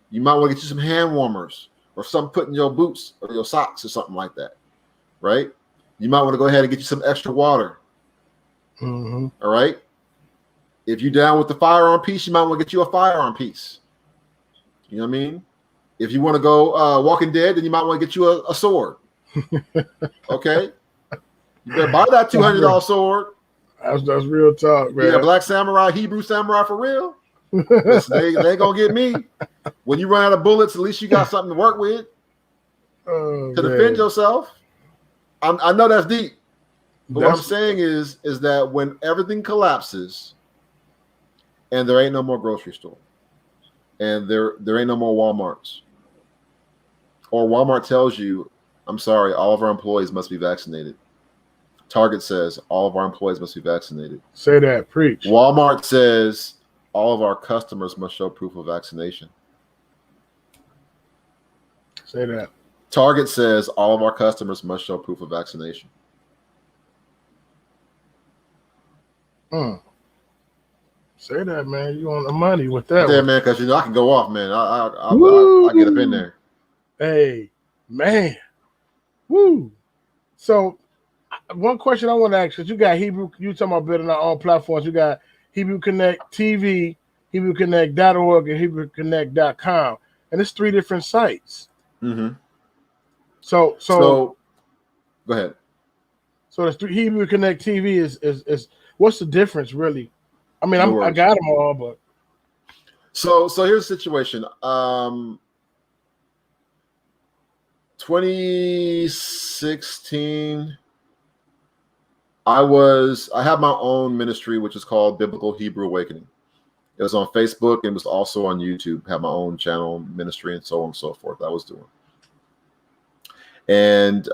You might want to get you some hand warmers or something put in your boots or your socks or something like that, right? You might want to go ahead and get you some extra water. Mm-hmm. All right. If you're down with the firearm piece, you might want to get you a firearm piece. You know what I mean? If you want to go Walking Dead, then you might want to get you a sword. Okay. You better buy that $200 sword. That's real talk, man. Yeah, Black Samurai, Hebrew Samurai for real. Listen, they ain't gonna get me. When you run out of bullets, at least you got something to work with to defend yourself. I know that's deep. But what I'm saying is that when everything collapses and there ain't no more grocery store and there ain't no more Walmarts, or Walmart tells you, I'm sorry, all of our employees must be vaccinated. Target says all of our employees must be vaccinated. Say that, preach. Walmart says all of our customers must show proof of vaccination. Say that. Target says all of our customers must show proof of vaccination. Say that, man. You on the money with that. Yeah, man, because I can go off, man. I get up in there. Hey, man. Woo. So one question I want to ask, because you got Hebrew, you talking about building our own platforms. You got HebrewconnectTV, HebrewConnect.org, and HebrewConnect.com. And it's 3 different sites. Mm-hmm. So go ahead. So the HebrewconnectTV is what's the difference really? I mean, I got them all, but so here's the situation. 2016, I had my own ministry, which is called Biblical Hebrew Awakening. It was on Facebook and was also on YouTube. Had my own channel, ministry, and so on and so forth. I was doing, and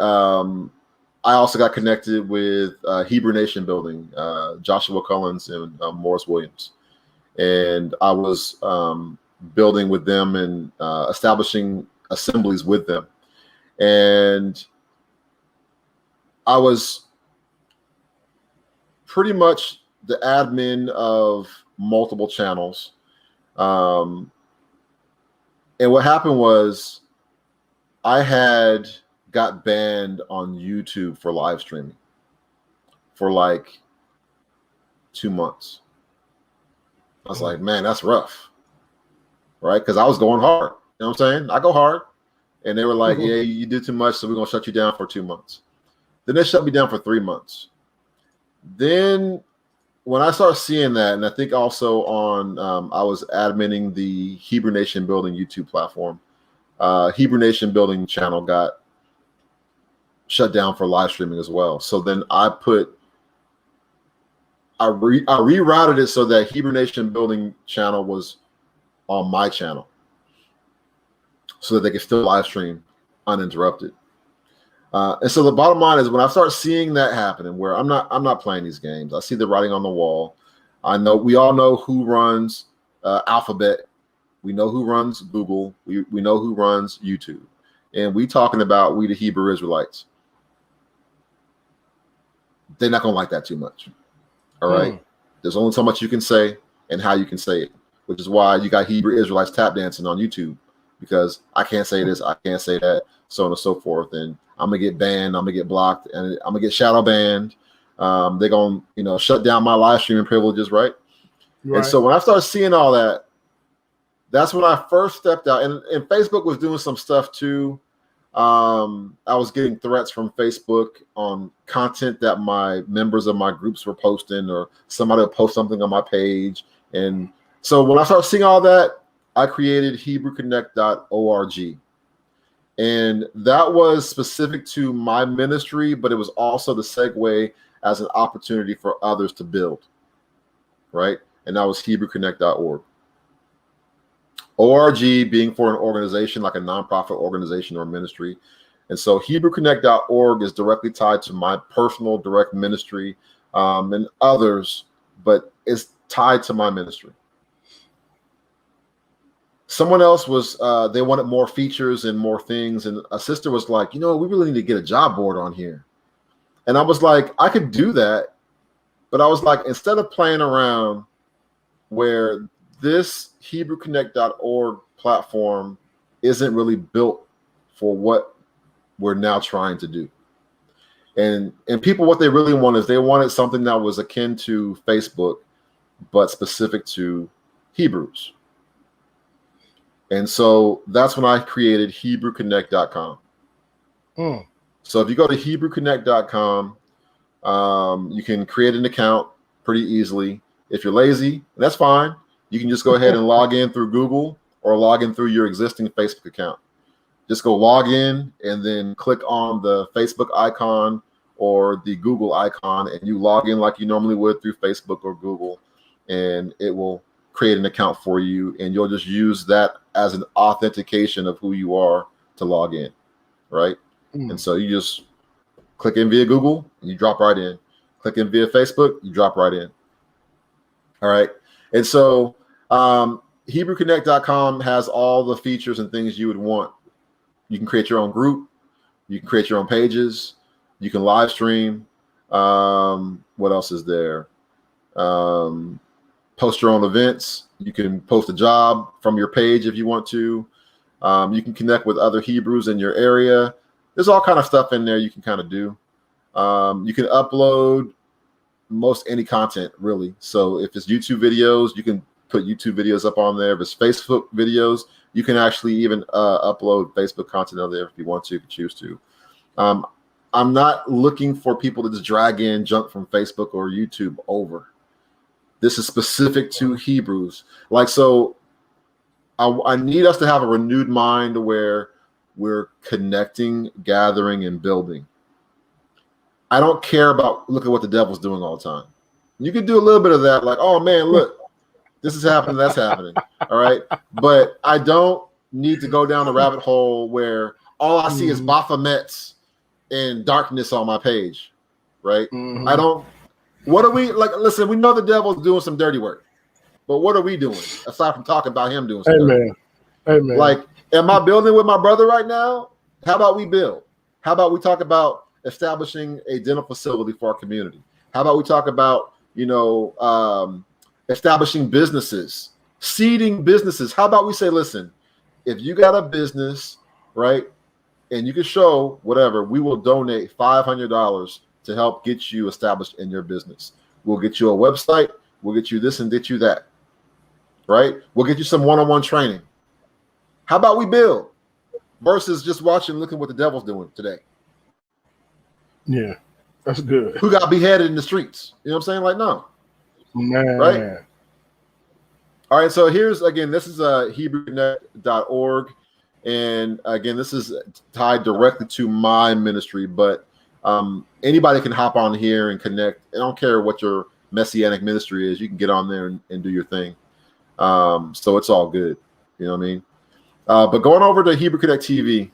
I also got connected with Hebrew Nation Building, Joshua Collins and Morris Williams, and I was building with them and establishing assemblies with them, and I was pretty much the admin of multiple channels. And what happened was I had got banned on YouTube for live streaming for like 2 months. I was like, man, that's rough, right? Because I was going hard. You know what I'm saying? I go hard. And they were like, yeah, you did too much, so we're going to shut you down for 2 months. Then they shut me down for 3 months. Then when I started seeing that, and I think also on, I was adminning the Hebrew Nation Building YouTube platform. Hebrew Nation Building channel got shut down for live streaming as well. So then I rerouted it so that Hebrew Nation Building channel was on my channel, so that they could still live stream uninterrupted. And so the bottom line is, when I start seeing that happening, where I'm not playing these games, I see the writing on the wall. We all know who runs Alphabet. We know who runs Google. We know who runs YouTube. And we talking about we the Hebrew Israelites. They're not going to like that too much. All right. There's only so much you can say and how you can say it, which is why you got Hebrew Israelites tap dancing on YouTube, because I can't say this, I can't say that, so on and so forth. And I'm going to get banned. I'm going to get blocked, and I'm going to get shadow banned. They're going to, shut down my live streaming privileges. Right. And so when I started seeing all that, that's when I first stepped out. And Facebook was doing some stuff too. I was getting threats from Facebook on content that my members of my groups were posting, or somebody would post something on my page. And so when I started seeing all that, I created HebrewConnect.org. And that was specific to my ministry, but it was also the segue as an opportunity for others to build. Right. And that was HebrewConnect.org. ORG being for an organization, like a nonprofit organization or ministry. And so HebrewConnect.org is directly tied to my personal direct ministry and others, but it's tied to my ministry. Someone else was, they wanted more features and more things. And a sister was like, we really need to get a job board on here. And I was like, I could do that. But I was like, instead of playing around where this HebrewConnect.org platform isn't really built for what we're now trying to do. And people, what they really want is they wanted something that was akin to Facebook, but specific to Hebrews. And so that's when I created HebrewConnect.com. So if you go to HebrewConnect.com, you can create an account pretty easily. If you're lazy, that's fine. You can just go ahead and log in through Google or log in through your existing Facebook account. Just go log in and then click on the Facebook icon or the Google icon, and you log in like you normally would through Facebook or Google, and it will create an account for you, and you'll just use that as an authentication of who you are to log in, right? And so you just click in via Google and you drop right in. Click in via Facebook, you drop right in. All right. And so HebrewConnect.com has all the features and things you would want. You can create your own group. You can create your own pages. You can live stream. What else is there? Post your own events. You can post a job from your page if you want to. You can connect with other Hebrews in your area. There's all kind of stuff in there you can kind of do. You can upload most any content, really. So if it's YouTube videos, you can put YouTube videos up on there. If it's Facebook videos, you can actually even upload Facebook content on there if you want to, if you choose to. I'm not looking for people to just drag in junk from Facebook or YouTube over. This is specific to Hebrews. Like, so I need us to have a renewed mind where we're connecting, gathering, and building. I don't care about look at what the devil's doing all the time. You can do a little bit of that, like, oh man, look, this is happening, that's happening. All right. But I don't need to go down the rabbit hole where all I see is Baphomets and darkness on my page. Right. I don't. What are we like? Listen, we know the devil's doing some dirty work, but what are we doing aside from talking about him doing some dirty work? Amen. Like, am I building with my brother right now? How about we build? How about we talk about establishing a dental facility for our community? How about we talk about, establishing businesses, seeding businesses? How about we say, listen, if you got a business, right, and you can show whatever, we will donate $500 to help get you established in your business. We'll get you a website. We'll get you this and get you that, right? We'll get you some one-on-one training. How about we build versus just watching, looking what the devil's doing today? Yeah, that's good. Who got beheaded in the streets? You know what I'm saying? Like, no. Man. Right? All right, so here's, again, this is Hebrewconnect.org. And again, this is tied directly to my ministry, but anybody can hop on here and connect. I don't care what your messianic ministry is. You can get on there and do your thing. So it's all good. You know what I mean? But going over to Hebrew Connect TV,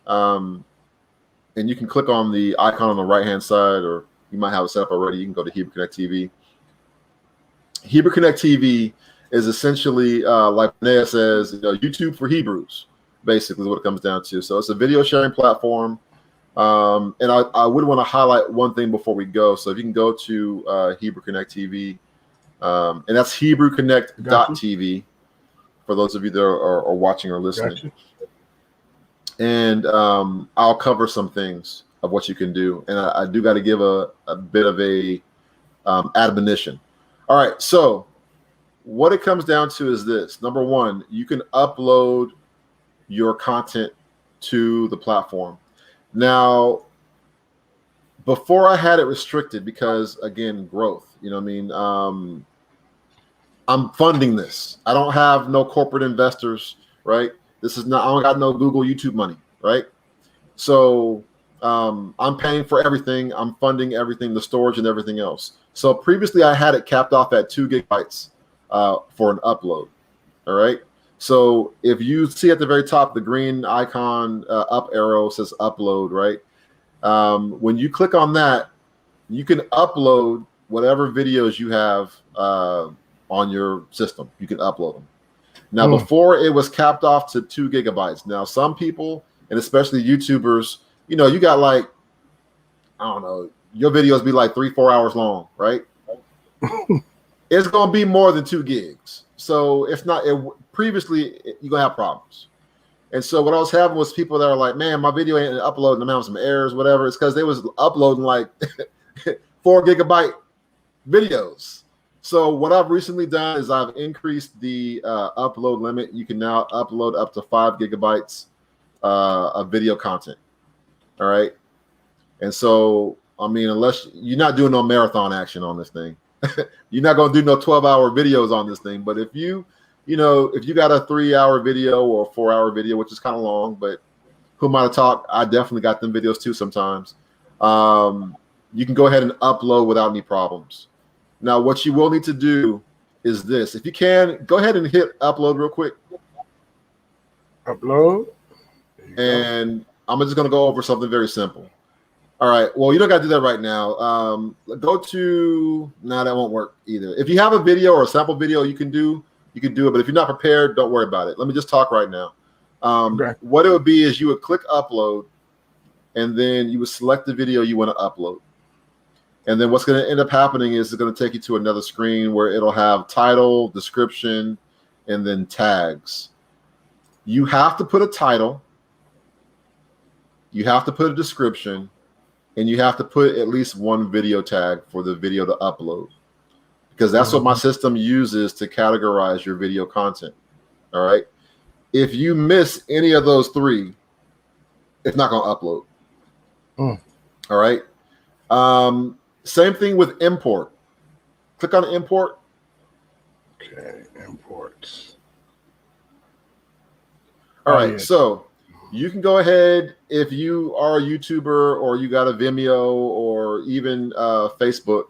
and you can click on the icon on the right-hand side, or you might have it set up already. You can go to Hebrew Connect TV. Hebrew Connect TV is essentially, like Nea says, YouTube for Hebrews, basically is what it comes down to. So it's a video sharing platform. And I would want to highlight one thing before we go. So if you can go to Hebrew Connect TV, and that's Hebrewconnect.tv for those of you that are watching or listening. Gotcha. And I'll cover some things of what you can do. And I do got to give a bit of a admonition. All right, so what it comes down to is this. Number one, you can upload your content to the platform. Now, before I had it restricted because, again, growth, you know what I mean? I'm funding this. I don't have no corporate investors, right? This is not, I don't got no Google, YouTube money, right? So I'm paying for everything. I'm funding everything, the storage and everything else. So previously I had it capped off at 2 gigabytes for an upload, all right? So if you see at the very top, the green icon up arrow says upload, right? When you click on that, you can upload whatever videos you have on your system. You can upload them. Now, before it was capped off to 2 gigabytes. Now, some people, and especially YouTubers, you got like, I don't know, your videos be like 3-4 hours long, right? It's going to be more than 2 gigs. So if not, previously, you're going to have problems. And so what I was having was people that are like, man, my video ain't uploading. I'm having some errors, whatever. It's because they was uploading like 4 gigabyte videos. So what I've recently done is I've increased the upload limit. You can now upload up to 5 gigabytes of video content. All right. And so, I mean, unless you're not doing no marathon action on this thing, you're not going to do no 12-hour videos on this thing. But if you got a 3-hour video or a 4-hour video, which is kind of long, but who am I to talk? I definitely got them videos too sometimes. You can go ahead and upload without any problems. Now, what you will need to do is this. If you can, go ahead and hit upload real quick. Upload. And I'm just going to go over something very simple. All right. Well, you don't got to do that right now. Go to, no, that won't work either. If you have a video or a sample video you can do it. But if you're not prepared, don't worry about it. Let me just talk right now. Okay. What it would be is you would click upload, and then you would select the video you want to upload. And then what's going to end up happening is it's going to take you to another screen where it'll have title, description, and then tags. You have to put a title, you have to put a description, and you have to put at least one video tag for the video to upload, because that's what my system uses to categorize your video content. All right. If you miss any of those 3, it's not going to upload. All right. Same thing with import. Click on import. Okay, imports. All right, so you can go ahead, if you are a YouTuber or you got a Vimeo or even Facebook,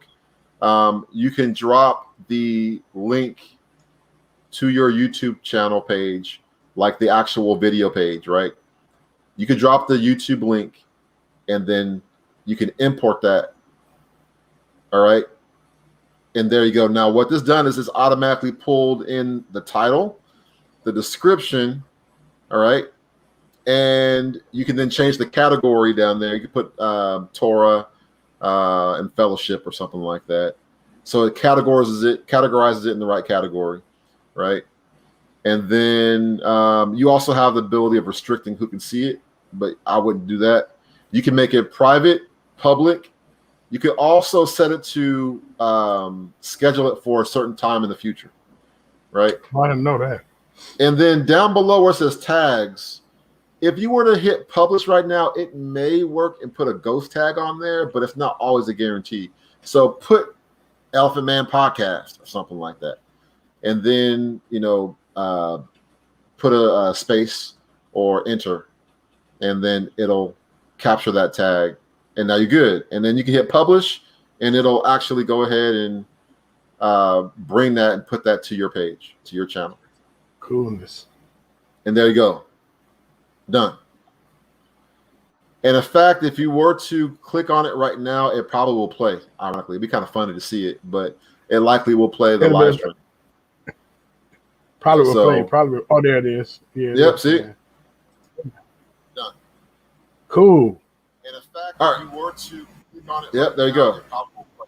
you can drop the link to your YouTube channel page, like the actual video page, right? You can drop the YouTube link, and then you can import that. All right. And there you go. Now, what this done is it's automatically pulled in the title, the description. All right. And you can then change the category down there. You can put Torah and fellowship or something like that. So it categorizes it in the right category. Right. And then you also have the ability of restricting who can see it. but I wouldn't do that. You can make it private, public. You can also set it to schedule it for a certain time in the future, right? I didn't know that. And then down below where it says tags, if you were to hit publish right now, it may work and put a ghost tag on there, but it's not always a guarantee. So put Elephant Man Podcast or something like that. And then, put a space or enter, and then it'll capture that tag. And now you're good. And then you can hit publish, and it'll actually go ahead and bring that and put that to your page, to your channel. Coolness. And there you go. Done. And in fact, if you were to click on it right now, it probably will play. Ironically, it'd be kind of funny to see it, but it likely will play the live stream. Probably will play. Probably. Oh, there it is. Yeah. Yep. See. Done. Cool. And in fact, if you were to click on it, yep, there you go. It probably will play.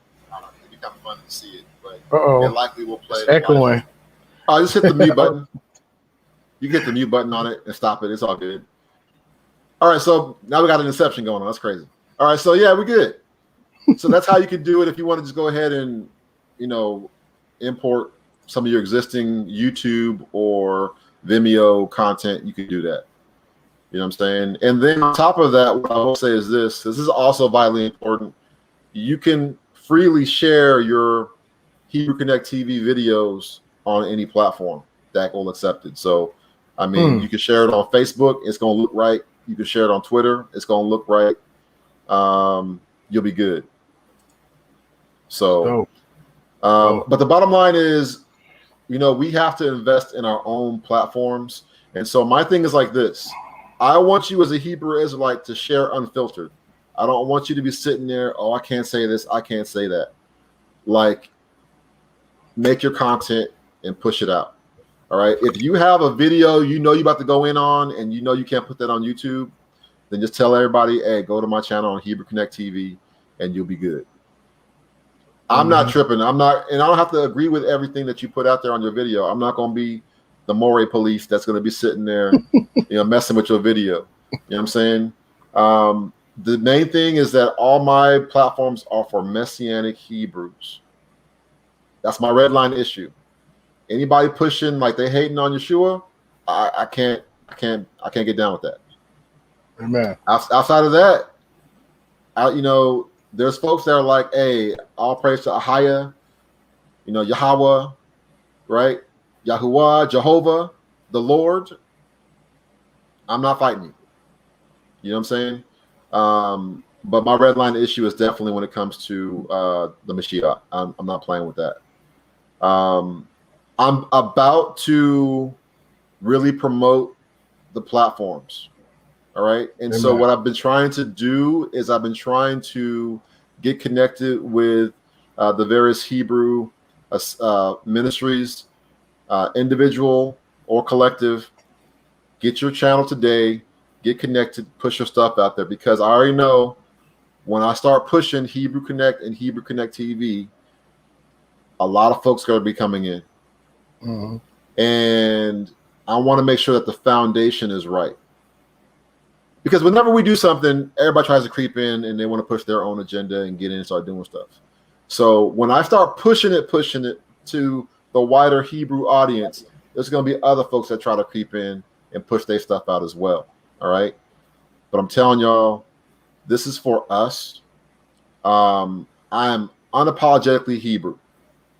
It'd be kind of funny to see it, but it likely will play. It's echoing. Oh, just hit the mute button. You get the mute button on it and stop it. It's all good. All right, so now we got an inception going on. That's crazy. All right, so yeah, we're good. So that's how you can do it. If you want to just go ahead and, import some of your existing YouTube or Vimeo content, you can do that. You know what I'm saying? And then on top of that, what I will say is this is also vitally important. You can freely share your Hebrew Connect TV videos on any platform that will accept it. So, I mean, you can share it on Facebook. It's going to look right. You can share it on Twitter. It's going to look right. You'll be good. So, but the bottom line is, we have to invest in our own platforms. And so my thing is like this. I want you as a Hebrew Israelite to share unfiltered. I don't want you to be sitting there, I can't say this, I can't say that. Like, make your content and push it out. All right. If you have a video you're about to go in on and you can't put that on YouTube, then just tell everybody, hey, go to my channel on Hebrew Connect TV and you'll be good. I'm not tripping. And I don't have to agree with everything that you put out there on your video. I'm not going to be the Moreh police that's going to be sitting there, messing with your video. You know what I'm saying? The main thing is that all my platforms are for Messianic Hebrews. That's my red line issue. Anybody pushing like they hating on Yeshua, I can't get down with that. Amen. Outside of that, there's folks that are like, hey, all praise to Ahaya, Yahweh, right? Yahuwah, Jehovah, the Lord. I'm not fighting you. You know what I'm saying? But my red line issue is definitely when it comes to the Mashiach. I'm not playing with that. I'm about to really promote the platforms. All right. And so what I've been trying to do is I've been trying to get connected with the various Hebrew ministries, individual or collective. Get your channel today, get connected, push your stuff out there, because I already know when I start pushing Hebrew Connect and Hebrew Connect TV, a lot of folks are going to be coming in. And I want to make sure that the foundation is right. Because whenever we do something, everybody tries to creep in and they want to push their own agenda and get in and start doing stuff. So when I start pushing it to the wider Hebrew audience, there's going to be other folks that try to creep in and push their stuff out as well. All right. But I'm telling y'all, this is for us. I am unapologetically Hebrew.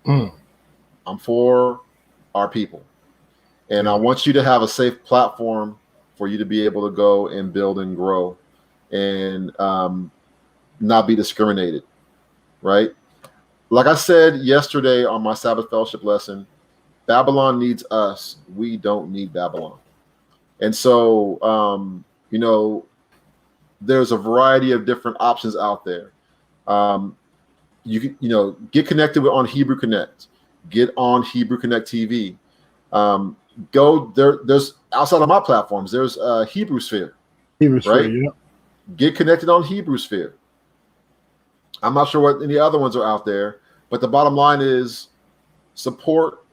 I'm for our people. And I want you to have a safe platform for you to be able to go and build and grow and not be discriminated, right? Like I said yesterday on my Sabbath fellowship lesson, Babylon needs us. We don't need Babylon. And so, there's a variety of different options out there. You can, get connected on Hebrew Connect, get on Hebrew Connect TV. Go there. There's outside of my platforms. There's Hebrew Sphere, right? Yeah. Get connected on Hebrew Sphere. I'm not sure what any other ones are out there, but the bottom line is support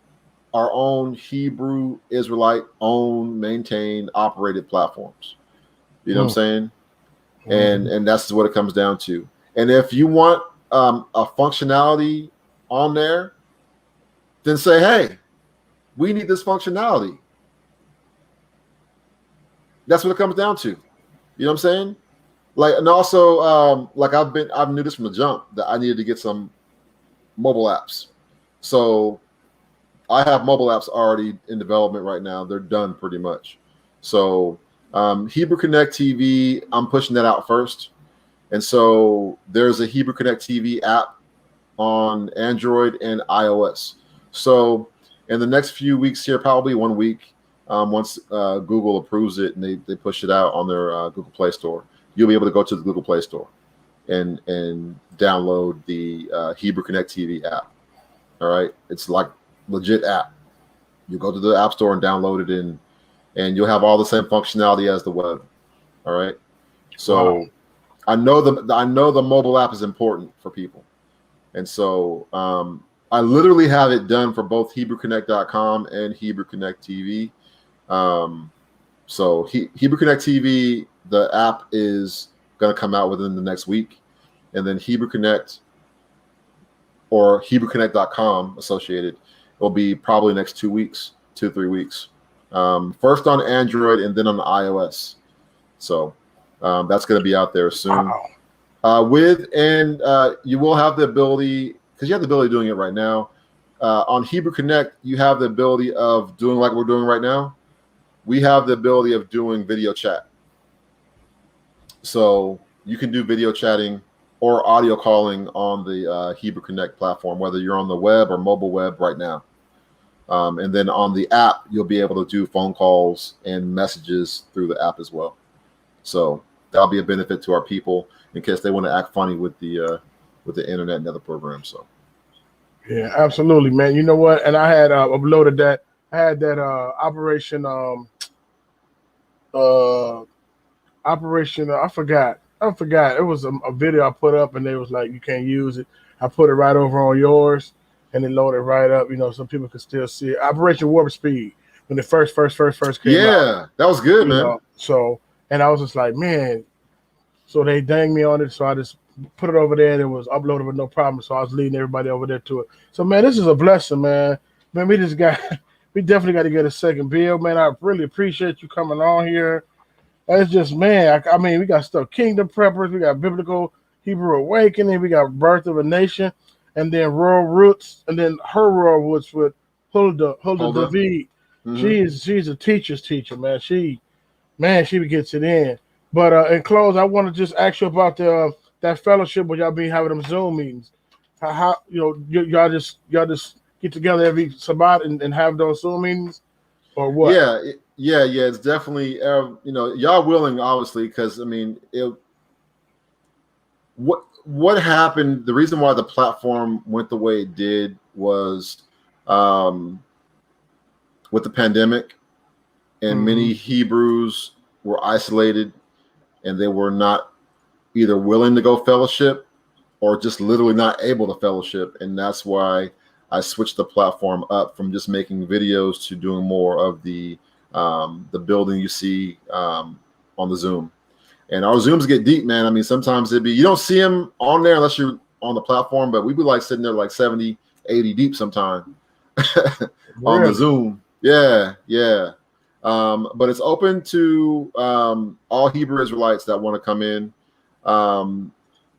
our own Hebrew Israelite owned, maintained, operated platforms. You know what I'm saying? And that's what it comes down to. And if you want a functionality on there, then say, hey, we need this functionality. That's what it comes down to. You know what I'm saying? Like, and also, like I've knew this from the jump that I needed to get some mobile apps. So I have mobile apps already in development right now. They're done pretty much. So Hebrew Connect TV, I'm pushing that out first. And so there's a Hebrew Connect TV app on Android and iOS. So in the next few weeks here, probably 1 week, once Google approves it and they push it out on their Google Play Store, you'll be able to go to the Google Play Store and download the Hebrew Connect TV app. All right, it's like legit app. You go to the App Store and download it, and you'll have all the same functionality as the web. All right, so Wow. I know the mobile app is important for people, and so I literally have it done for both HebrewConnect.com and Hebrew Connect TV. So Hebrew Connect TV, the app is going to come out within the next week, and then Hebrew Connect or HebrewConnect.com associated will be probably next 2 weeks, 2-3 weeks. First on Android and then on iOS. So that's going to be out there soon. Wow. You will have the ability, because you have the ability of doing it right now. On Hebrew Connect, you have the ability of doing like we're doing right now. We have the ability of doing video chat. So you can do video chatting or audio calling on the Hebrew Connect platform, whether you're on the web or mobile web right now. And then on the app, you'll be able to do phone calls and messages through the app as well. So that'll be a benefit to our people in case they want to act funny with the internet and other programs. So Yeah, absolutely, man. You know what? And I had uploaded that. I had that Operation I forgot. It was a video I put up, and they was like, you can't use it. I put it right over on yours, and it loaded right up. You know, so people could still see it. Operation Warp Speed, when it first came out. yeah, that was good, You man. know, so, and I was just like, man. So they danged me on it, so I just put it over there, and it was uploaded with no problem. So I was leading everybody over there to it. So man, this is a blessing, man. Man, we definitely got to get a second bill, man. I really appreciate you coming on here. It's just, man, I mean, we got stuff, Kingdom Preppers, we got Biblical Hebrew Awakening, we got Birth of a Nation, and then Rural Roots, and then her Rural Roots with Hulda David. Mm-hmm. She's a teacher's teacher, man. She gets it in. But in close, I want to just ask you about that fellowship where y'all be having them Zoom meetings. How y'all just get together every Sabbath and have those Zoom meetings, or what? Yeah. It's definitely y'all willing, obviously, because I mean, what happened? The reason why the platform went the way it did was with the pandemic, and many Hebrews were isolated, and they were not either willing to go fellowship or just literally not able to fellowship, and that's why I switched the platform up from just making videos to doing more of the building you see on the Zoom. And our Zooms get deep, man. I mean, sometimes you don't see them on there unless you're on the platform, but we'd be like sitting there like 70, 80 deep sometime on the Zoom. Yeah. But it's open to all Hebrew Israelites that want to come in.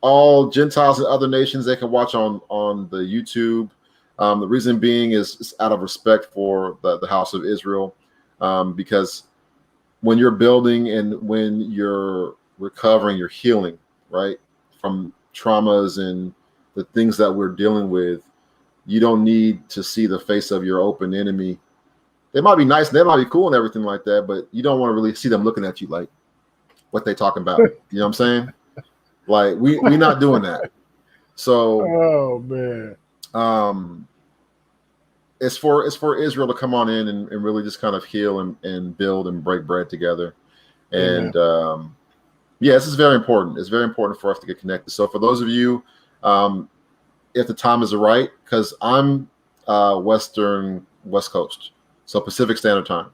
All Gentiles and other nations, they can watch on the YouTube. The reason being is out of respect for the house of Israel, because when you're building and when you're recovering, you're healing, right, from traumas and the things that we're dealing with, you don't need to see the face of your open enemy. They might be nice, and they might be cool and everything like that, but you don't want to really see them looking at you like what they talking about. You know what I'm saying? Like we not doing that. So oh man. It's for Israel to come on in and really just kind of heal and build and break bread together. And this is very important. It's very important for us to get connected. So for those of you, if the time is right, because I'm West Coast, so Pacific Standard Time.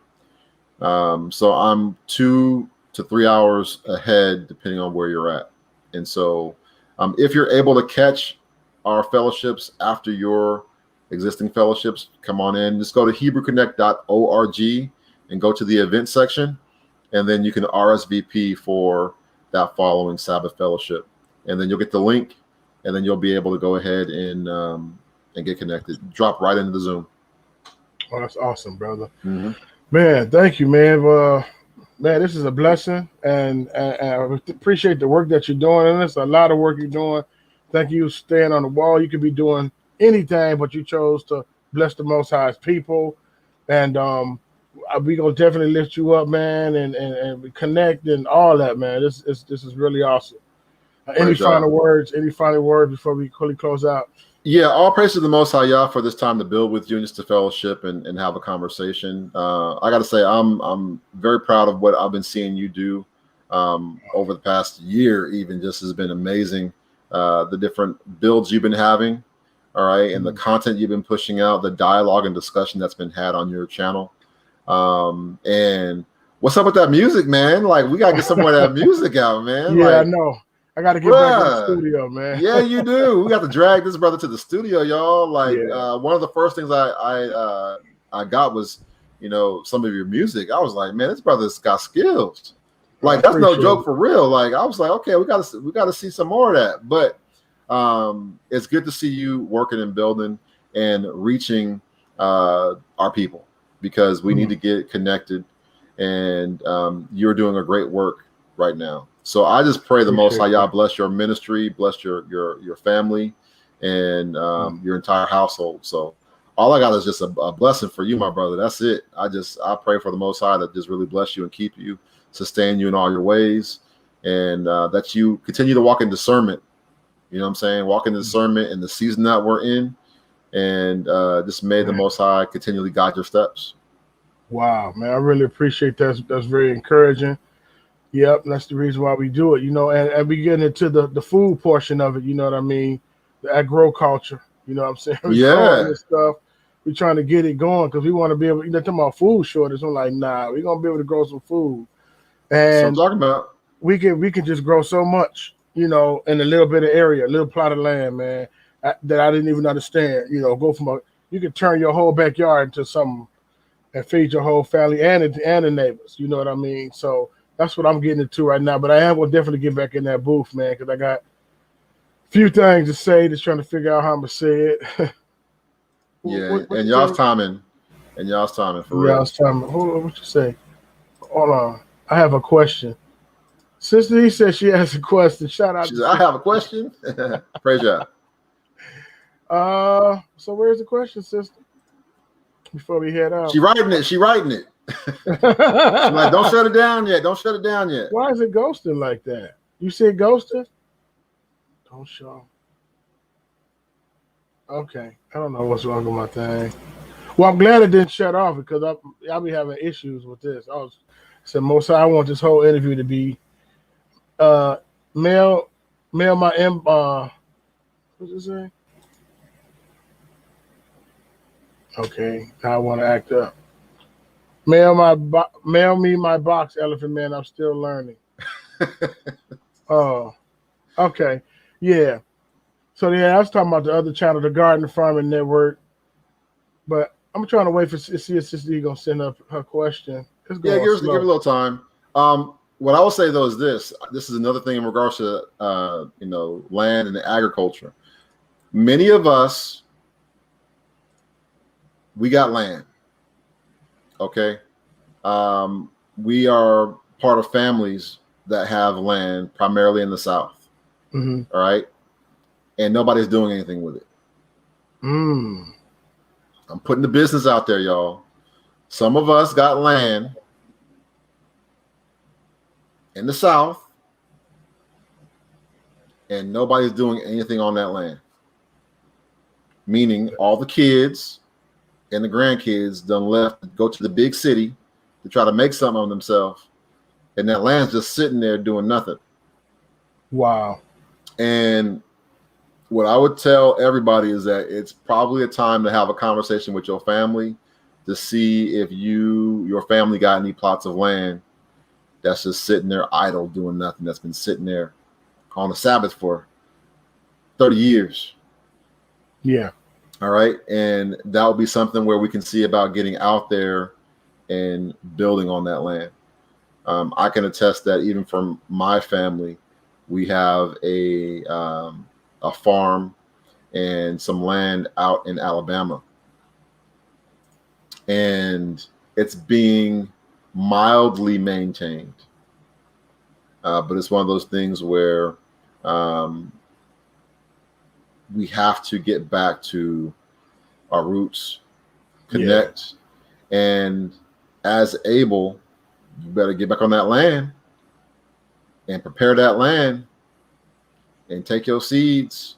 So I'm 2 to 3 hours ahead, depending on where you're at. And so if you're able to catch our fellowships after your existing fellowships, come on in. Just go to Hebrewconnect.org and go to the event section, and then you can RSVP for that following Sabbath fellowship. And then you'll get the link, and then you'll be able to go ahead and get connected. Drop right into the Zoom. Oh, that's awesome, brother. Mm-hmm. Man, thank you, man. Man, this is a blessing, and I appreciate the work that you're doing. And it's a lot of work you're doing. Thank you, staying on the wall. You could be doing anything, but you chose to bless the Most High's people. And we're gonna definitely lift you up, man, and connect and all that, man. This is really awesome. Any final words? Any final words before we quickly close out? Yeah, all praise to the Most High Yah for this time to build with you and just to fellowship and have a conversation. I got to say, I'm very proud of what I've been seeing you do over the past year. Even just has been amazing. The different builds you've been having, all right, and the content you've been pushing out, the dialogue and discussion that's been had on your channel. And what's up with that music, man? Like, we gotta get some more of that music out, man. Yeah, like, I know. I got to get back in the studio, man. Yeah, you do. We got to drag this brother to the studio, y'all. Like, one of the first things I got was, some of your music. I was like, man, this brother's got skills. Like, that's no joke for real. Like, I was like, okay, we got to see some more of that. But it's good to see you working and building and reaching our people, because we need to get connected, and you're doing a great work right now. So I just pray the Most High Yah bless your ministry, bless your family, and your entire household. So all I got is just a blessing for you, my brother. That's it. I pray for the Most High to just really bless you and keep you, sustain you in all your ways, and that you continue to walk in discernment. You know what I'm saying? Walk in discernment in the season that we're in, and just may the Most High continually guide your steps. Wow, man, I really appreciate that. That's very encouraging. Yep, that's the reason why we do it, and we get into the food portion of it, you know what I mean? The agriculture, you know what I'm saying? This stuff. We're trying to get it going because we want to be able, talking about food shortage. I'm like, nah, we're going to be able to grow some food. And that's what I'm talking about. We can just grow so much, in a little bit of area, a little plot of land, man, that I didn't even understand. You can turn your whole backyard into something and feed your whole family and the neighbors, you know what I mean? So that's what I'm getting into right now. But I am going to definitely get back in that booth, man, because I got a few things to say, just trying to figure out how I'm going to say it. What y'all's timing. And y'all's timing, for real. Y'all's timing. Hold on, what you say? Hold on. I have a question. Sister E said she has a question. Shout out. She said, I have a question. Praise God. So where's the question, sister? Before we head out. She writing it. She's like, don't shut it down yet. Don't shut it down yet. Why is it ghosting like that? You said ghosting? Don't show. Okay. I don't know what's wrong with my thing. Well, I'm glad it didn't shut off because I'll be having issues with this. I said, I want this whole interview to be mail my what's it say? Okay, now I want to act up. Mail me my box, Elephant Man. I'm still learning. Oh, okay, yeah. So I was talking about the other channel, the Garden Farming Network, but I'm trying to wait to see if Sister E gonna send up her question. Give it a little time. What I will say though is this is another thing in regards to land and agriculture. Many of us, we got land. Okay. We are part of families that have land primarily in the South. Mm-hmm. All right. And nobody's doing anything with it. I'm putting the business out there, y'all. Some of us got land in the South, and nobody's doing anything on that land. Meaning all the kids and the grandkids done left to go to the big city to try to make something of themselves, and that land's just sitting there doing nothing. Wow. And what I would tell everybody is that it's probably a time to have a conversation with your family to see if your family got any plots of land that's just sitting there idle, doing nothing, that's been sitting there on the Sabbath for 30 years. Yeah. All right. And that will be something where we can see about getting out there and building on that land. I can attest that even from my family, we have a farm and some land out in Alabama. And it's being mildly maintained. But it's one of those things where we have to get back to our roots, connect, and as able, you better get back on that land and prepare that land and take your seeds,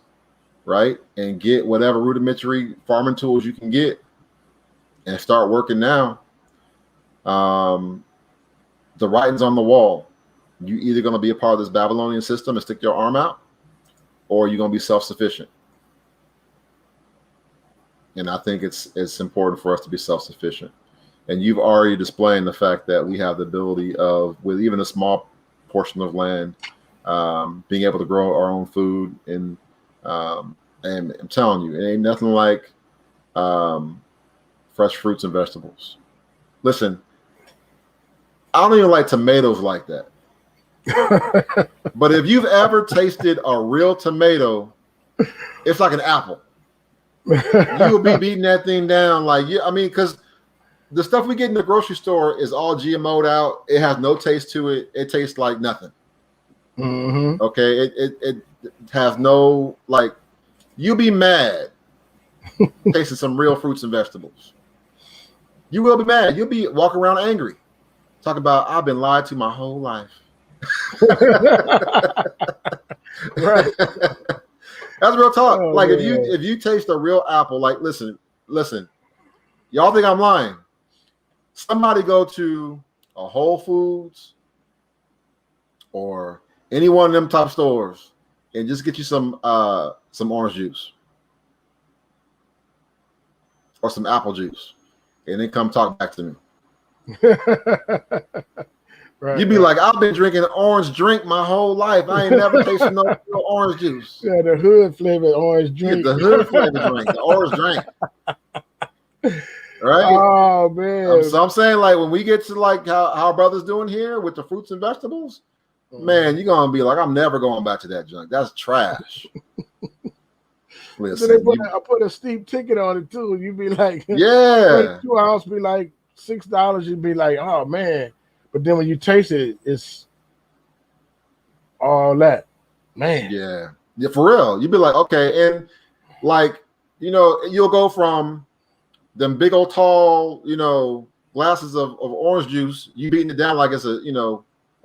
right? And get whatever rudimentary farming tools you can get and start working now. The writing's on the wall. You either going to be a part of this Babylonian system and stick your arm out, or you're going to be self-sufficient. And I think it's important for us to be self-sufficient. And you've already displayed the fact that we have the ability of, with even a small portion of land, being able to grow our own food. And I'm telling you, it ain't nothing like fresh fruits and vegetables. Listen, I don't even like tomatoes like that. But if you've ever tasted a real tomato, it's like an apple. You will be beating that thing down like, I mean, because the stuff we get in the grocery store is all GMO'd out. It has no taste to it. It tastes like nothing. Mm-hmm. Okay, it has no, like, you'll be mad tasting some real fruits and vegetables. You will be mad. You'll be walking around angry. Talk about, I've been lied to my whole life. Right. That's real talk. Oh, like, man. if you taste a real apple, like, listen, y'all think I'm lying. Somebody go to a Whole Foods or any one of them top stores and just get you some orange juice or some apple juice, and then come talk back to me. Right, You'd be like, I've been drinking orange drink my whole life. I ain't never tasted no real orange juice. Yeah, the hood flavored orange drink. The hood flavored drink, the orange drink. Right? Oh man. So I'm saying, like, when we get to like how our brother's doing here with the fruits and vegetables, man, you're gonna be like, I'm never going back to that junk. That's trash. Listen, I put a steep ticket on it too. You'd be like, yeah, 2 ounce be like $6. You'd be like, oh man. But then when you taste it, it's all that, man. Yeah, for real. You'd be like, okay, and like, you'll go from them big old tall, glasses of orange juice, you beating it down like it's a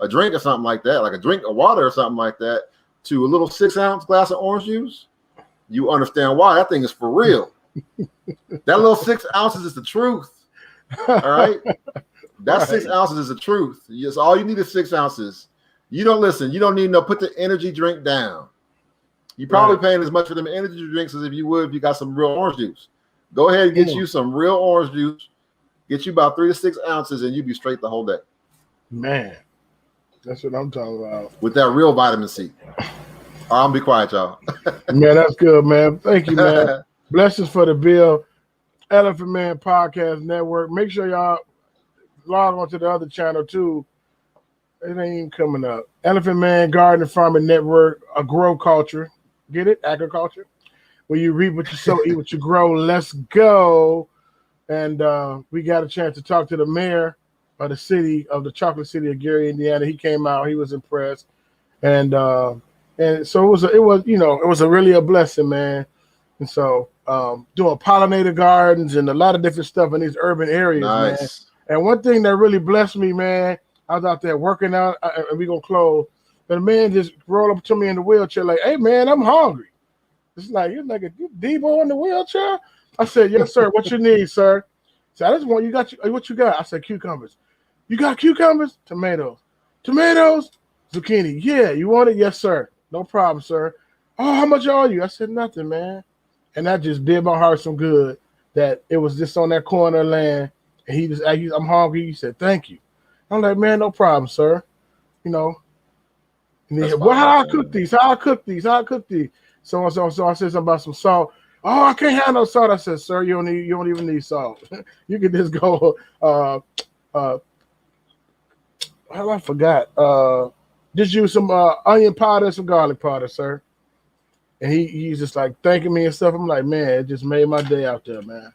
drink or something like that, like a drink of water or something like that, to a little 6 ounce glass of orange juice. You understand why that thing is for real. That little 6 ounces is the truth. All right. That right. 6 ounces is the truth. Yes, all you need is 6 ounces. You don't listen. You don't need put the energy drink down. You're probably paying as much for them energy drinks as if you would if you got some real orange juice. Go ahead and get you some real orange juice. Get you about 3 to 6 ounces, and you be straight the whole day. Man, that's what I'm talking about. With that real vitamin C. I'll be quiet, y'all. Man, that's good, man. Thank you, man. Blessings for the bill. Elephant Man Podcast Network. Make sure y'all log on to the other channel too. It ain't even coming up. Elephant Man Garden and Farming Network, a grow culture. Get it? Agriculture. Where you reap what you sow, eat what you grow. Let's go. And we got a chance to talk to the mayor of the city, of the chocolate city of Gary, Indiana. He came out. He was impressed. And so it was really a blessing, man. And so doing pollinator gardens and a lot of different stuff in these urban areas, man. And one thing that really blessed me, man, I was out there working out, and we're going to close. But the man just rolled up to me in the wheelchair like, hey, man, I'm hungry. It's like, you're like a Debo in the wheelchair? I said, yes, sir. What you need, sir? So I just want, what you got? I said, cucumbers. You got cucumbers? Tomatoes. Tomatoes? Zucchini. Yeah, you want it? Yes, sir. No problem, sir. Oh, how much are you? I said, nothing, man. And that just did my heart some good that it was just on that corner of land. And I'm hungry. He said, thank you. I'm like, man, no problem, sir. You know, and That's then, well, fine, how I man. cook these? How I cook these? How I cook these? So and so and so. I said something about some salt. Oh, I can't have no salt. I said, sir, you don't even need salt. You can just go. Well, I forgot. Just use some onion powder, some garlic powder, sir. And he's just like thanking me and stuff. I'm like, man, it just made my day out there, man.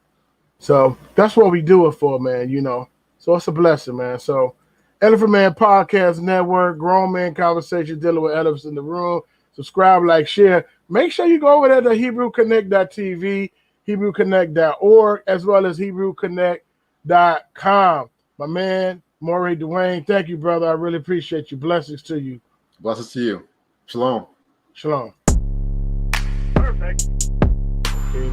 So that's what we do it for, man. You know. So it's a blessing, man. So Elephant Man Podcast Network, Grown Man Conversation dealing with elephants in the room. Subscribe, like, share. Make sure you go over there to HebrewconnectTV, HebrewConnect.org, as well as HebrewConnect.com. My man, Moreh Duane, thank you, brother. I really appreciate you. Blessings to you. Blessings to you. Shalom. Shalom. Perfect. Okay.